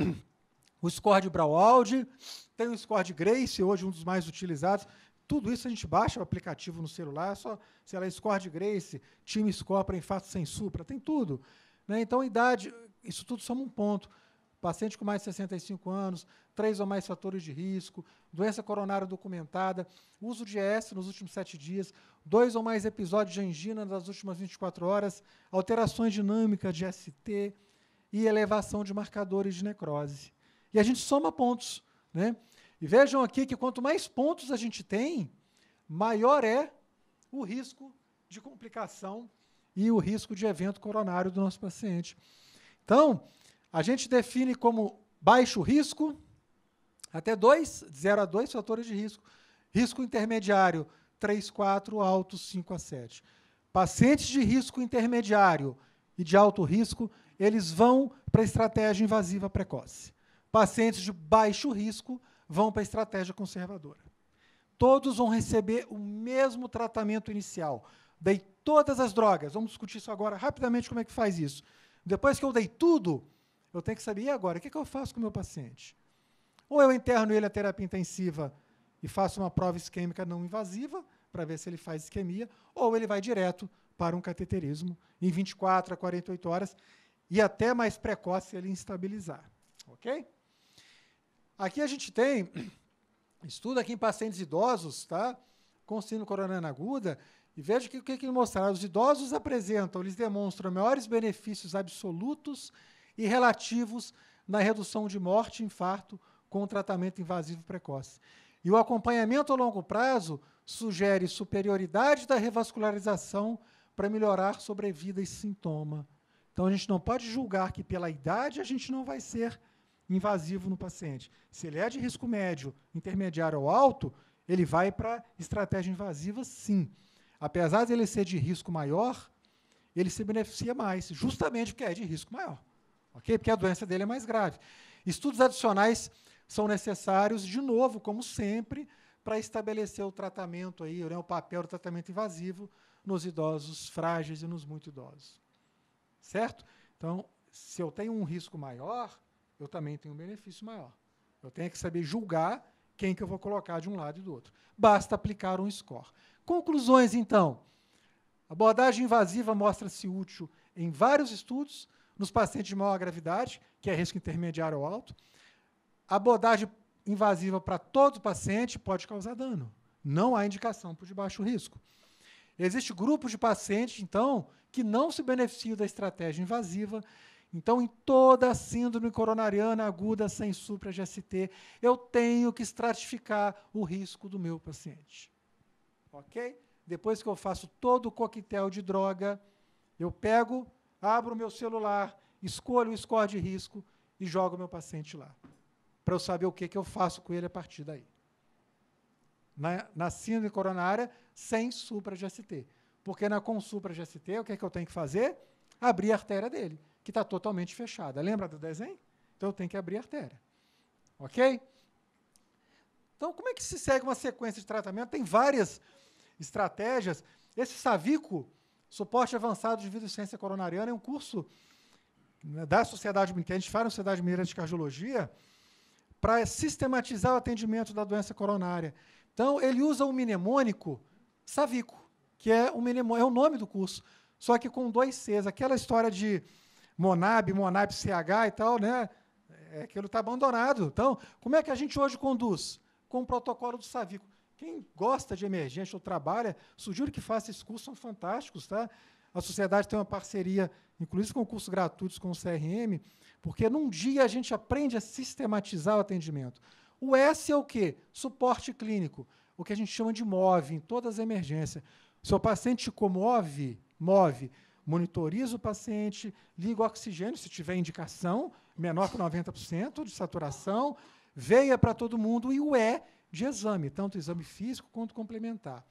o score de Braunwald, tem o score de Grace, hoje um dos mais utilizados. Tudo isso a gente baixa o aplicativo no celular, só, sei lá, score de Grace, time score para infarto sem supra, tem tudo. Né? Então, idade, isso tudo soma um ponto. Paciente com mais de 65 anos, 3 ou mais fatores de risco, doença coronária documentada, uso de ES nos últimos 7 dias, 2 ou mais episódios de angina nas últimas 24 horas, alterações dinâmicas de ST e elevação de marcadores de necrose. E a gente soma pontos. Né? E vejam aqui que quanto mais pontos a gente tem, maior é o risco de complicação e o risco de evento coronário do nosso paciente. Então, a gente define como baixo risco, até 0 a 2 fatores de risco. Risco intermediário, 3, 4, alto, 5 a 7. Pacientes de risco intermediário e de alto risco, eles vão para a estratégia invasiva precoce. Pacientes de baixo risco vão para a estratégia conservadora. Todos vão receber o mesmo tratamento inicial. Dei todas as drogas. Vamos discutir isso agora rapidamente, como é que faz isso. Depois que eu dei tudo, eu tenho que saber, e agora, o que eu faço com o meu paciente? Ou eu interno ele à terapia intensiva e faço uma prova isquêmica não invasiva, para ver se ele faz isquemia, ou ele vai direto para um cateterismo em 24 a 48 horas, e até mais precoce se ele instabilizar. Ok? Aqui a gente tem estudo aqui em pacientes idosos, tá? Com síndrome coronariana aguda, e veja que o que ele mostrar. Os idosos apresentam, eles demonstram maiores benefícios absolutos e relativos na redução de morte e infarto com o tratamento invasivo precoce. E o acompanhamento a longo prazo sugere superioridade da revascularização para melhorar sobrevida e sintoma. Então, a gente não pode julgar que, pela idade, a gente não vai ser invasivo no paciente. Se ele é de risco médio, intermediário ou alto, ele vai para estratégia invasiva, sim. Apesar de ele ser de risco maior, ele se beneficia mais, justamente porque é de risco maior. Okay? Porque a doença dele é mais grave. Estudos adicionais são necessários, de novo, como sempre, para estabelecer o tratamento, aí, né, o papel do tratamento invasivo nos idosos frágeis e nos muito idosos. Certo? Então, se eu tenho um risco maior, eu também tenho um benefício maior. Eu tenho que saber julgar quem que eu vou colocar de um lado e do outro. Basta aplicar um score. Conclusões, então. A abordagem invasiva mostra-se útil em vários estudos, nos pacientes de maior gravidade, que é risco intermediário ou alto. A abordagem invasiva para todo paciente pode causar dano. Não há indicação para o de baixo risco. Existe grupo de pacientes, então, que não se beneficiam da estratégia invasiva. Então, em toda a síndrome coronariana aguda sem supra-GST, eu tenho que estratificar o risco do meu paciente. Ok? Depois que eu faço todo o coquetel de droga, eu pego, abro o meu celular, escolho o score de risco e jogo o meu paciente lá, para eu saber o que eu faço com ele a partir daí. Na síndrome coronária, sem supra-GST. Porque na com supra-GST, o que eu tenho que fazer? Abrir a artéria dele, que está totalmente fechada. Lembra do desenho? Então, eu tenho que abrir a artéria. Ok? Então, como é que se segue uma sequência de tratamento? Tem várias estratégias. Esse SAVICO, Suporte Avançado de Insuficiência Coronariana, é um curso, né, da Sociedade, que a gente faz na Sociedade Mineira de Cardiologia, para sistematizar o atendimento da doença coronária. Então, ele usa um mnemônico SAVICO, que é o nome do curso, só que com 2 Cs. Aquela história de Monab, CH e tal, né? Aquilo está abandonado. Então, como é que a gente hoje conduz? Com o protocolo do SAVICO. Quem gosta de emergência ou trabalha, sugiro que faça esses cursos, são fantásticos. Tá? A sociedade tem uma parceria, inclusive com cursos gratuitos com o CRM, porque num dia a gente aprende a sistematizar o atendimento. O S é o quê? Suporte clínico, o que a gente chama de MOVE, em todas as emergências. Se o paciente move, monitoriza o paciente, liga o oxigênio, se tiver indicação, menor que 90% de saturação, veia para todo mundo, e o E de exame, tanto exame físico quanto complementar.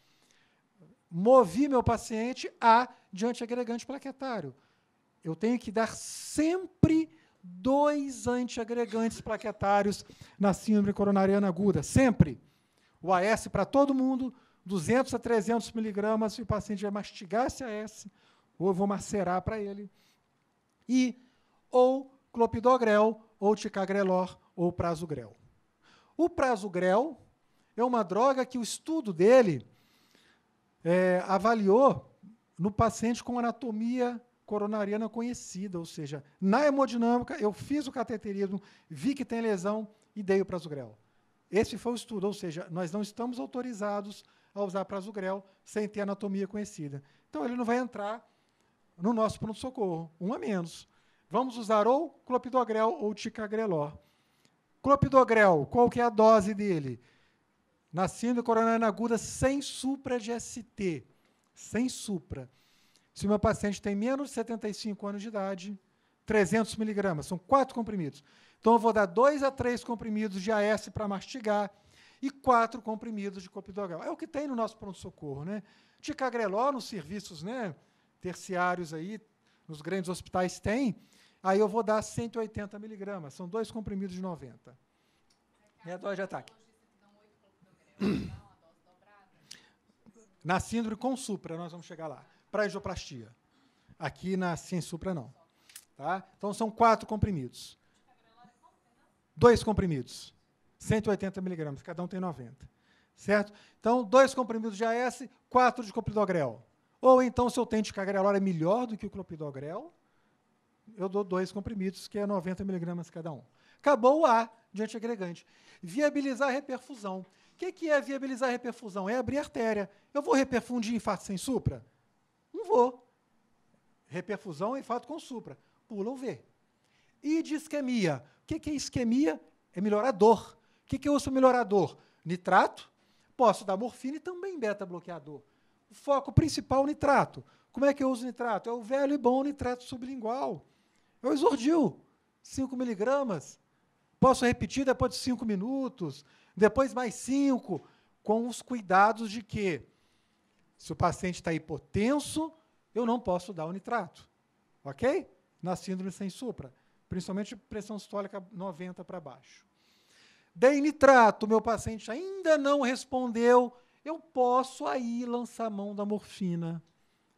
Movi meu paciente A de antiagregante plaquetário. Eu tenho que dar sempre 2 antiagregantes plaquetários na síndrome coronariana aguda, sempre. O AS para todo mundo, 200 a 300 miligramas, se o paciente vai mastigar esse AS, ou eu vou macerar para ele. E ou clopidogrel, ou ticagrelor, ou prasugrel. O prasugrel é uma droga que o estudo dele avaliou no paciente com anatomia coronariana conhecida, ou seja, na hemodinâmica, eu fiz o cateterismo, vi que tem lesão e dei o prasugrel. Esse foi o estudo, ou seja, nós não estamos autorizados a usar prasugrel sem ter anatomia conhecida. Então, ele não vai entrar no nosso pronto-socorro, 1 a menos. Vamos usar ou clopidogrel ou ticagrelor. Clopidogrel, qual que é a dose dele? Na síndrome coronariana aguda sem supra-GST, sem supra. Se o meu paciente tem menos de 75 anos de idade, 300 miligramas, são 4 comprimidos. Então, eu vou dar 2 a 3 comprimidos de AS para mastigar e 4 comprimidos de clopidogrel. É o que tem no nosso pronto-socorro, né? Ticagrelor, nos serviços, né, terciários aí, nos grandes hospitais tem, aí eu vou dar 180 miligramas, são 2 comprimidos de 90. É a dose de ataque. Na síndrome com supra, nós vamos chegar lá. Para angioplastia. Aqui na sem supra, não. Tá? Então, são 4 comprimidos. 2 comprimidos. 180 miligramas, cada um tem 90. Certo? Então, 2 comprimidos de AS, 4 de clopidogrel. Ou então, se eu tenho ticagrelor é melhor do que o clopidogrel, eu dou 2 comprimidos, que é 90 miligramas cada um. Acabou o A de antiagregante. Viabilizar a reperfusão. O que é viabilizar a reperfusão? É abrir a artéria. Eu vou reperfundir infarto sem supra? Não vou. Reperfusão é infarto com supra. Pula o V. E de isquemia. O que é isquemia? É melhorador. O que eu uso para melhorador? Nitrato. Posso dar morfina e também beta-bloqueador. O foco principal é o nitrato. Como é que eu uso nitrato? É o velho e bom nitrato sublingual. É o Isordil, 5 miligramas. Posso repetir depois de 5 minutos, depois mais 5, com os cuidados de que, se o paciente está hipotenso, eu não posso dar o nitrato. Ok? Na síndrome sem supra. Principalmente pressão sistólica 90 para baixo. Dei nitrato, meu paciente ainda não respondeu, eu posso aí lançar mão da morfina.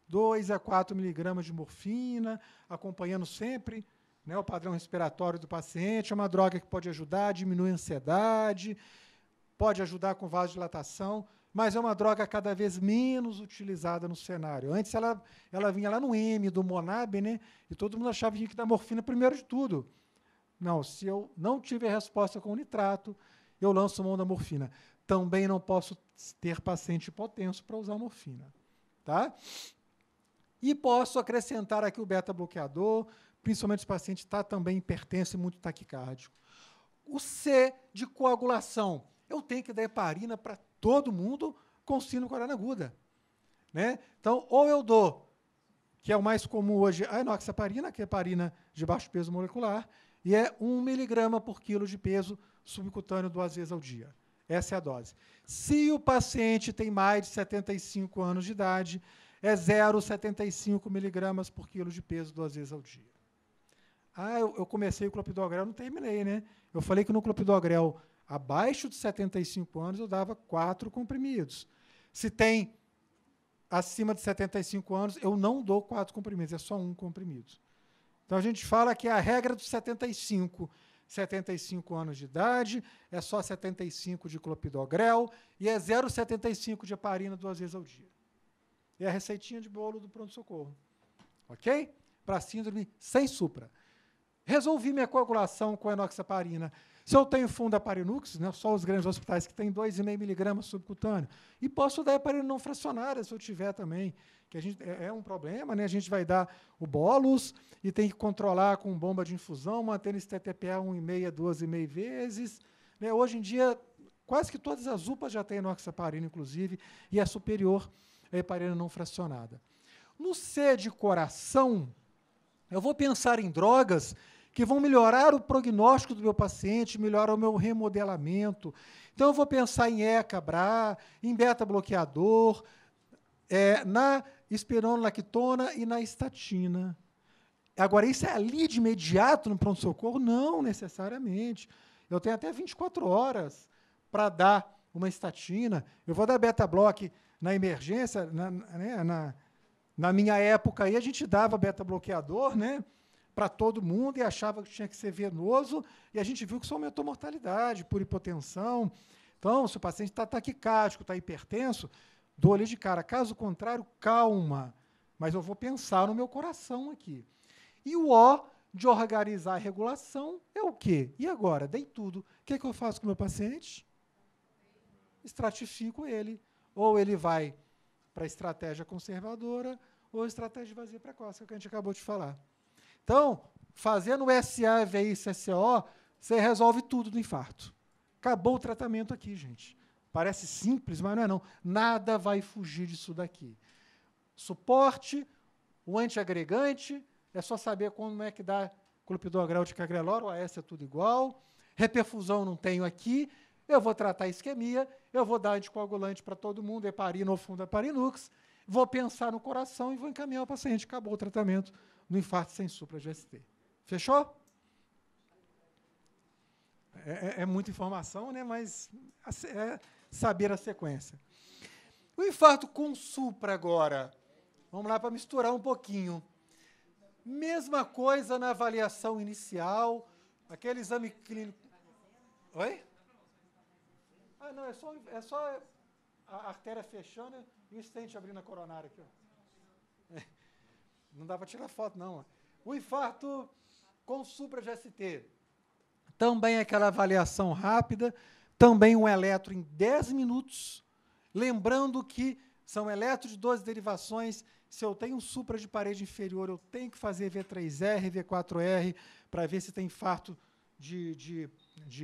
2 a 4 miligramas de morfina, acompanhando sempre, né, o padrão respiratório do paciente. É uma droga que pode ajudar, diminui a ansiedade, pode ajudar com vasodilatação, mas é uma droga cada vez menos utilizada no cenário. Antes ela vinha lá no M do Monab, né, e todo mundo achava que tinha que dar morfina primeiro de tudo. Não, se eu não tiver resposta com o nitrato, eu lanço mão da morfina. Também não posso ter paciente hipotenso para usar morfina. Tá? E posso acrescentar aqui o beta-bloqueador, principalmente se o paciente está também hipertenso e muito taquicárdico. O C de coagulação. Eu tenho que dar heparina para todo mundo com síndrome coronariana aguda. Né? Então, ou eu dou, que é o mais comum hoje, a enoxaparina, que é heparina de baixo peso molecular, e é 1 miligrama por quilo de peso subcutâneo 2 vezes ao dia. Essa é a dose. Se o paciente tem mais de 75 anos de idade, é 0,75 miligramas por quilo de peso 2 vezes ao dia. Eu comecei o clopidogrel, não terminei, né? Eu falei que no clopidogrel, abaixo de 75 anos, eu dava 4 comprimidos. Se tem acima de 75 anos, eu não dou 4 comprimidos, é só 1 comprimido. Então, a gente fala que a regra dos 75 anos de idade, é só 75 de clopidogrel e é 0,75 de heparina 2 vezes ao dia. É a receitinha de bolo do pronto-socorro. Ok? Para síndrome sem supra. Resolvi minha coagulação com enoxaparina. Se eu tenho fundaparinux, né, só os grandes hospitais que têm 2,5 miligramas subcutâneo, e posso dar heparina não fracionária, se eu tiver também, que a gente, é um problema, né? A gente vai dar o bolus e tem que controlar com bomba de infusão, mantendo esse TTPA 1,5 a 2,5 vezes. Né? Hoje em dia, quase que todas as UPAs já têm enoxaparina, inclusive, e é superior à heparina não fracionada. No C de coração, eu vou pensar em drogas que vão melhorar o prognóstico do meu paciente, melhorar o meu remodelamento. Então, eu vou pensar em ECA-BRA, em beta-bloqueador, na espironolactona e na estatina. Agora, isso é ali de imediato no pronto-socorro? Não, necessariamente. Eu tenho até 24 horas para dar uma estatina. Eu vou dar beta-bloque na emergência. Na minha época, aí, a gente dava beta-bloqueador, né, para todo mundo e achava que tinha que ser venoso, e a gente viu que isso aumentou a mortalidade por hipotensão. Então, se o paciente está taquicárdico, está hipertenso, dou ali de cara. Caso contrário, calma. Mas eu vou pensar no meu coração aqui. E o O de organizar a regulação é o quê? E agora? Dei tudo. O que é que eu faço com o meu paciente? Estratifico ele. Ou ele vai para a estratégia conservadora, ou estratégia de vazio precoce, que é o que a gente acabou de falar. Então, fazendo o SA, VI, CCO, você resolve tudo do infarto. Acabou o tratamento aqui, gente. Parece simples, mas não é não. Nada vai fugir disso daqui. Suporte, o antiagregante, é só saber como é que dá clopidogrel de cagrelor, o AS é tudo igual. Reperfusão não tenho aqui. Eu vou tratar a isquemia, eu vou dar anticoagulante para todo mundo, heparina ou fundaparinux, vou pensar no coração e vou encaminhar o paciente. Acabou o tratamento no infarto sem supra de ST. Fechou? É muita informação, né? Mas é saber a sequência. O infarto com supra agora. Vamos lá para misturar um pouquinho. Mesma coisa na avaliação inicial, aquele exame clínico. Oi? Não, é só a artéria fechando e o stent abrindo a coronária aqui. Ó. Não dá para tirar foto, não. Ó. O infarto com supra de ST. Também aquela avaliação rápida, também um eletro em 10 minutos. Lembrando que são eletros de 12 derivações. Se eu tenho um supra de parede inferior, eu tenho que fazer V3R, V4R, para ver se tem infarto de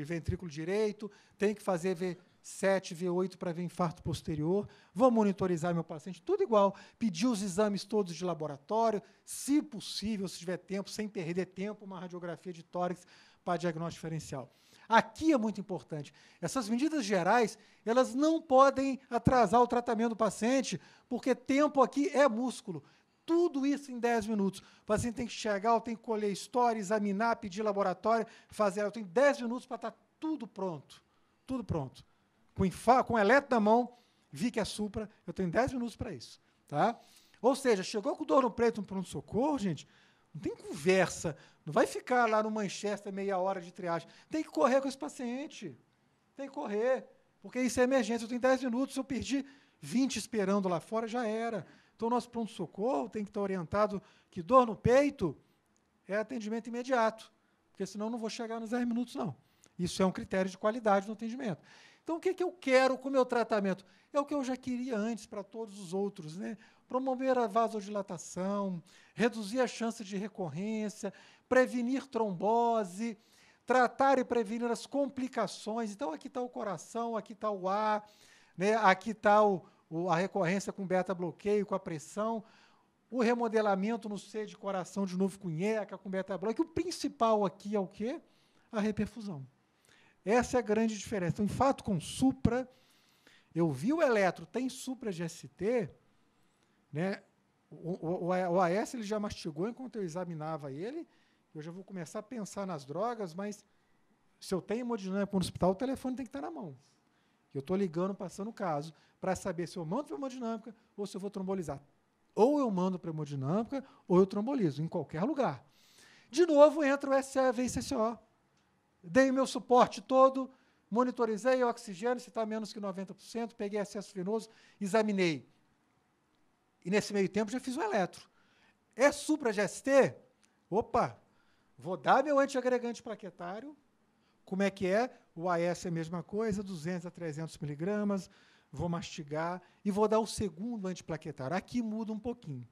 ventrículo direito. Tem que fazer 7, V8 para ver infarto posterior, vou monitorizar meu paciente, tudo igual, pedir os exames todos de laboratório, se possível, se tiver tempo, sem perder tempo, uma radiografia de tórax para diagnóstico diferencial. Aqui é muito importante. Essas medidas gerais, elas não podem atrasar o tratamento do paciente, porque tempo aqui é músculo. Tudo isso em 10 minutos. O paciente tem que chegar, tem que colher história, examinar, pedir laboratório, fazer. Eu tenho 10 minutos para estar tudo pronto. Tudo pronto. Com o eletro na mão, vi que é supra, eu tenho 10 minutos para isso. Tá? Ou seja, chegou com dor no peito no pronto-socorro, gente, não tem conversa, não vai ficar lá no Manchester meia hora de triagem. Tem que correr com esse paciente. Tem que correr, porque isso é emergência. Eu tenho 10 minutos, se eu perdi 20 esperando lá fora, já era. Então, o nosso pronto-socorro tem que estar orientado que dor no peito é atendimento imediato, porque senão eu não vou chegar nos 10 minutos, não. Isso é um critério de qualidade no atendimento. Então, o que eu quero com o meu tratamento? É o que eu já queria antes para todos os outros, né? Promover a vasodilatação, reduzir a chance de recorrência, prevenir trombose, tratar e prevenir as complicações. Então, aqui está o coração, aqui está o ar, né? Aqui está a recorrência com beta-bloqueio, com a pressão, o remodelamento no C de coração, de novo com IECA, com beta-bloqueio. O principal aqui é o quê? A reperfusão. Essa é a grande diferença. Então, infarto com supra, eu vi o eletro, tem supra de ST, né? O AS ele já mastigou enquanto eu examinava ele, eu já vou começar a pensar nas drogas, mas se eu tenho hemodinâmica no hospital, o telefone tem que estar na mão. Eu estou ligando, passando o caso, para saber se eu mando para a hemodinâmica ou se eu vou trombolizar. Ou eu mando para a hemodinâmica, ou eu trombolizo, em qualquer lugar. De novo, entra o SAV e CCO. Dei o meu suporte todo, monitorizei o oxigênio, se está menos que 90%, peguei excesso venoso, examinei. E nesse meio tempo já fiz o eletro. É supra GST? Opa, vou dar meu antiagregante plaquetário. Como é que é? O AS é a mesma coisa, 200 a 300 miligramas, vou mastigar e vou dar o segundo antiplaquetário. Aqui muda um pouquinho.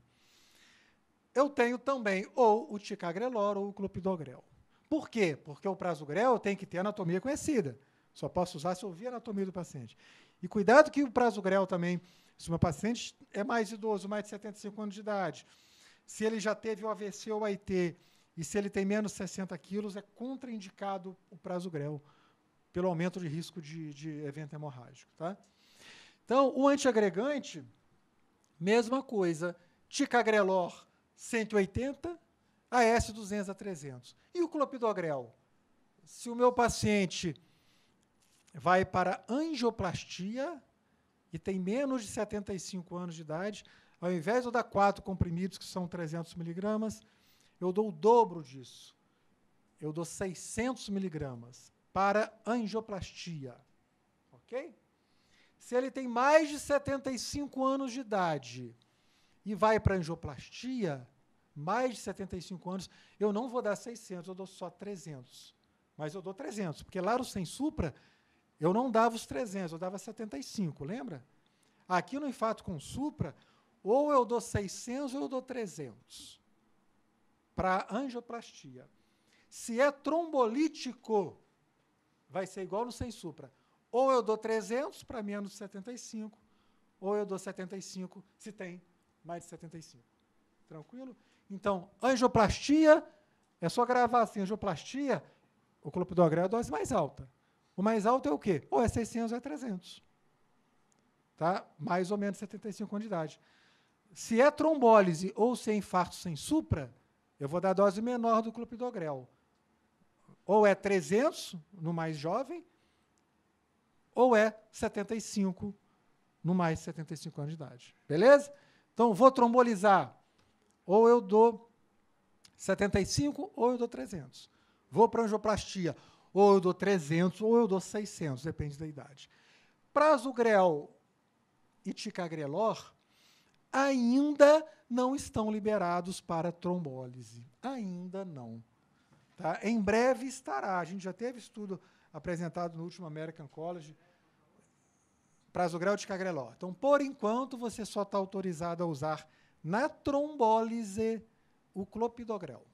Eu tenho também ou o ticagrelor ou o clopidogrel. Por quê? Porque o prasugrel tem que ter anatomia conhecida. Só posso usar se eu ouvir a anatomia do paciente. E cuidado que o prasugrel também, se o meu paciente é mais idoso, mais de 75 anos de idade, se ele já teve o AVC ou AIT, e se ele tem menos de 60 quilos, é contraindicado o prasugrel, pelo aumento de risco de evento hemorrágico. Tá? Então, o antiagregante, mesma coisa, ticagrelor 180, AS 200 a 300. E o clopidogrel? Se o meu paciente vai para angioplastia e tem menos de 75 anos de idade, ao invés de eu dar 4 comprimidos, que são 300 miligramas, eu dou o dobro disso. Eu dou 600 miligramas para angioplastia. Ok? Se ele tem mais de 75 anos de idade e vai para angioplastia, mais de 75 anos, eu não vou dar 600, eu dou só 300. Mas eu dou 300, porque lá no sem supra, eu não dava os 300, eu dava 75, lembra? Aqui no infarto com supra, ou eu dou 600 ou eu dou 300 para angioplastia. Se é trombolítico, vai ser igual no sem supra. Ou eu dou 300 para menos de 75, ou eu dou 75 se tem mais de 75. Tranquilo? Então, angioplastia, é só gravar assim, angioplastia, o clopidogrel é a dose mais alta. O mais alto é o quê? Ou é 600 ou é 300. Tá? Mais ou menos 75 anos de idade. Se é trombólise ou se é infarto sem supra, eu vou dar a dose menor do clopidogrel. Ou é 300 no mais jovem, ou é 75 no mais de 75 anos de idade. Beleza? Então, vou trombolizar. Ou eu dou 75 ou eu dou 300. Vou para angioplastia. Ou eu dou 300 ou eu dou 600, depende da idade. Prasugrel e ticagrelor ainda não estão liberados para trombólise. Ainda não. Tá? Em breve estará. A gente já teve estudo apresentado no último American College, prasugrel e ticagrelor. Então, por enquanto, você só está autorizado a usar na trombólise o clopidogrel.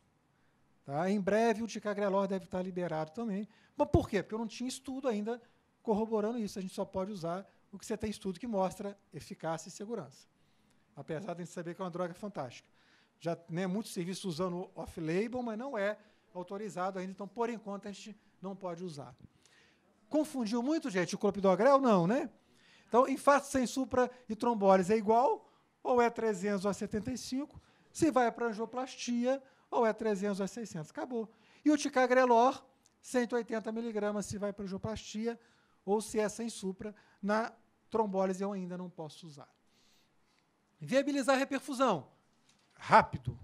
Tá? Em breve, o ticagrelor deve estar liberado também. Mas por quê? Porque eu não tinha estudo ainda corroborando isso. A gente só pode usar o que você tem estudo que mostra eficácia e segurança. Apesar de a gente saber que é uma droga fantástica. Já, né, muitos serviços usando off-label, mas não é autorizado ainda, então, por enquanto, a gente não pode usar. Confundiu muito, gente, o clopidogrel? Não, né? Então, infarto sem supra e trombólise é igual, ou é 300 ou é 75, se vai para angioplastia, ou é 300 ou é 600. Acabou. E o ticagrelor, 180 miligramas, se vai para angioplastia, ou se é sem supra, na trombólise eu ainda não posso usar. Viabilizar a reperfusão. Rápido.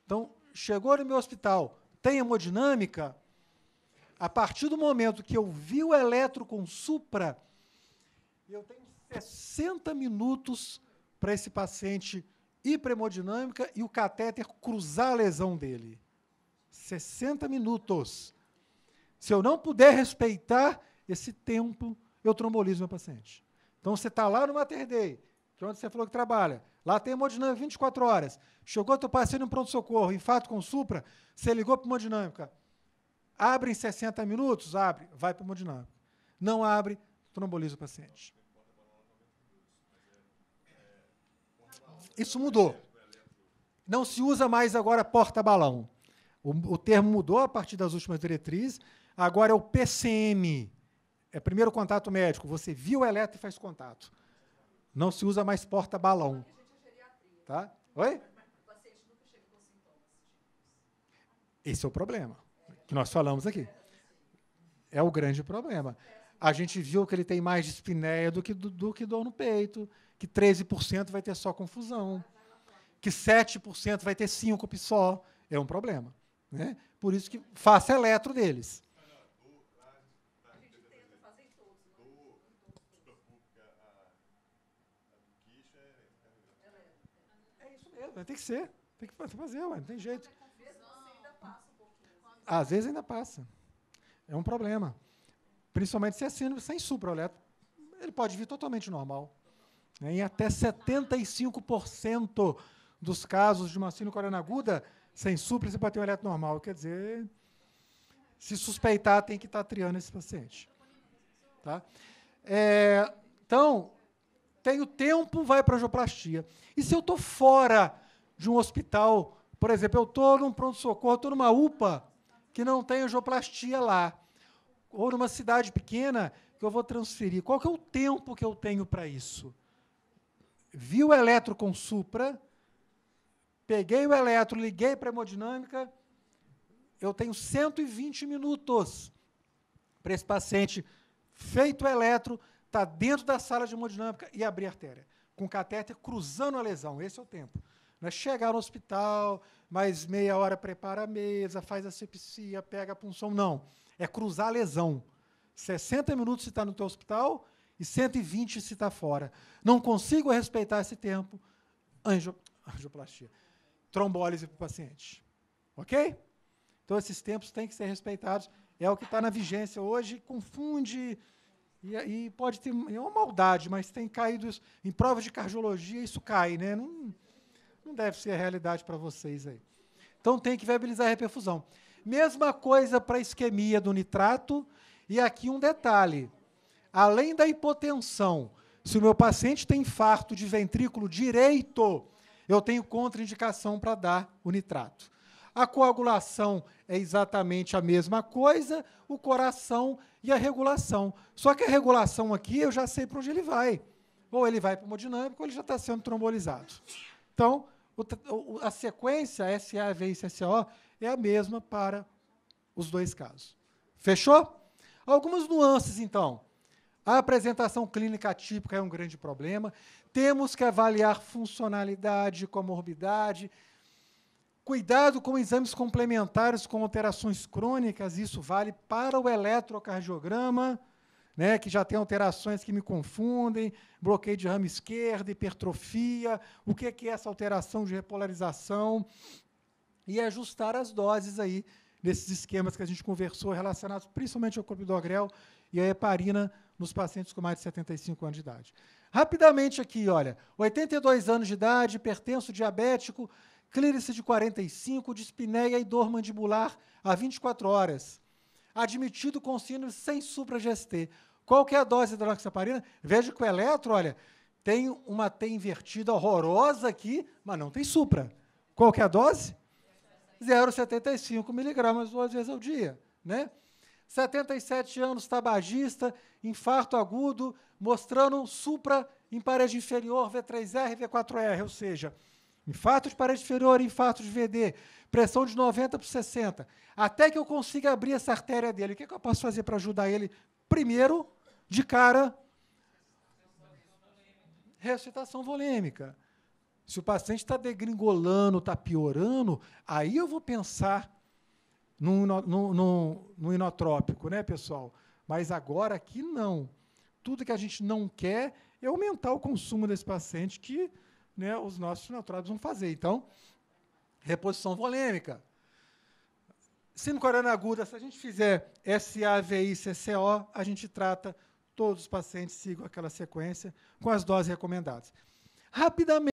Então, chegou no meu hospital, tem hemodinâmica, a partir do momento que eu vi o eletro com supra, eu tenho 60 minutos para esse paciente ir para a hemodinâmica e o catéter cruzar a lesão dele. 60 minutos. Se eu não puder respeitar esse tempo, eu trombolizo meu paciente. Então, você está lá no Mater Dei, que é onde você falou que trabalha. Lá tem hemodinâmica 24 horas. Chegou teu paciente no pronto-socorro, infarto com supra, você ligou para a hemodinâmica. Abre em 60 minutos? Abre, vai para a hemodinâmica. Não abre, tromboliza o paciente. Isso mudou. Não se usa mais agora porta-balão. O termo mudou a partir das últimas diretrizes. Agora é o PCM. É primeiro contato médico. Você viu o eletro e faz contato. Não se usa mais porta-balão. Tá? Oi? Esse é o problema que nós falamos aqui. É o grande problema. A gente viu que ele tem mais dispneia do que dor no peito, que 13% vai ter só confusão, que 7% vai ter síncope só. É um problema. Né? Por isso que faça eletro deles. É isso mesmo, tem que ser. Tem que fazer, ué, não tem jeito. Às vezes ainda passa. É um problema. Principalmente se é síndrome sem supra, o eletro, ele pode vir totalmente normal. Em até 75% dos casos de uma síndrome coronariana aguda, sem supra, você pode ter um eletro normal. Quer dizer, se suspeitar, tem que estar triando esse paciente. Tá? Então, tem o tempo, vai para a angioplastia. E se eu estou fora de um hospital, por exemplo, eu estou num pronto-socorro, estou numa UPA, que não tem angioplastia lá, ou numa cidade pequena, que eu vou transferir. Qual que é o tempo que eu tenho para isso? Vi o eletro com supra, peguei o eletro, liguei para a hemodinâmica, eu tenho 120 minutos para esse paciente, feito o eletro, está dentro da sala de hemodinâmica e abrir a artéria, com o catéter cruzando a lesão. Esse é o tempo. Não é chegar no hospital, mais meia hora prepara a mesa, faz a asepsia, pega a punção. Não. É cruzar a lesão. 60 minutos se está no teu hospital e 120 se está fora. Não consigo respeitar esse tempo, angioplastia. Trombólise para o paciente. Ok? Então, esses tempos têm que ser respeitados. É o que está na vigência hoje, confunde, e pode ter, é uma maldade, mas tem caído isso. Em prova de cardiologia, isso cai, né? Não deve ser a realidade para vocês aí. Então, tem que viabilizar a reperfusão. Mesma coisa para a isquemia do nitrato. E aqui um detalhe. Além da hipotensão, se o meu paciente tem infarto de ventrículo direito, eu tenho contraindicação para dar o nitrato. A coagulação é exatamente a mesma coisa, o coração e a regulação. Só que a regulação aqui, eu já sei para onde ele vai. Ou ele vai para o hemodinâmico, ou ele já está sendo trombolizado. Então, a sequência SAV e CCO é a mesma para os dois casos. Fechou? Algumas nuances, então. A apresentação clínica atípica é um grande problema. Temos que avaliar funcionalidade, comorbidade. Cuidado com exames complementares com alterações crônicas. Isso vale para o eletrocardiograma, né, que já tem alterações que me confundem, bloqueio de ramo esquerdo, hipertrofia, o que é essa alteração de repolarização, e ajustar as doses aí desses esquemas que a gente conversou, relacionados principalmente ao clopidogrel e a heparina nos pacientes com mais de 75 anos de idade. Rapidamente aqui, olha, 82 anos de idade, hipertenso, diabético, clírice de 45, dispneia e dor mandibular há 24 horas. Admitido com síndrome sem supra-GST. Qual que é a dose da enoxaparina? Veja que o eletro, olha, tem uma T invertida horrorosa aqui, mas não tem supra. Qual que é a dose? 0,75 miligramas 2 vezes ao dia, né? 77 anos, tabagista, infarto agudo, mostrando supra em parede inferior, V3R, V4R, ou seja, infarto de parede inferior, infarto de VD, pressão de 90 por 60. Até que eu consiga abrir essa artéria dele. O que eu posso fazer para ajudar ele? Primeiro, de cara, ressuscitação volêmica. Se o paciente está degringolando, está piorando, aí eu vou pensar no inotrópico, né, pessoal? Mas agora aqui não. Tudo que a gente não quer é aumentar o consumo desse paciente que, né, os nossos inotrópicos vão fazer. Então, reposição volêmica. Síndrome coronariana aguda, se a gente fizer SAVI, CCO, a gente trata, todos os pacientes sigam aquela sequência com as doses recomendadas. Rapidamente,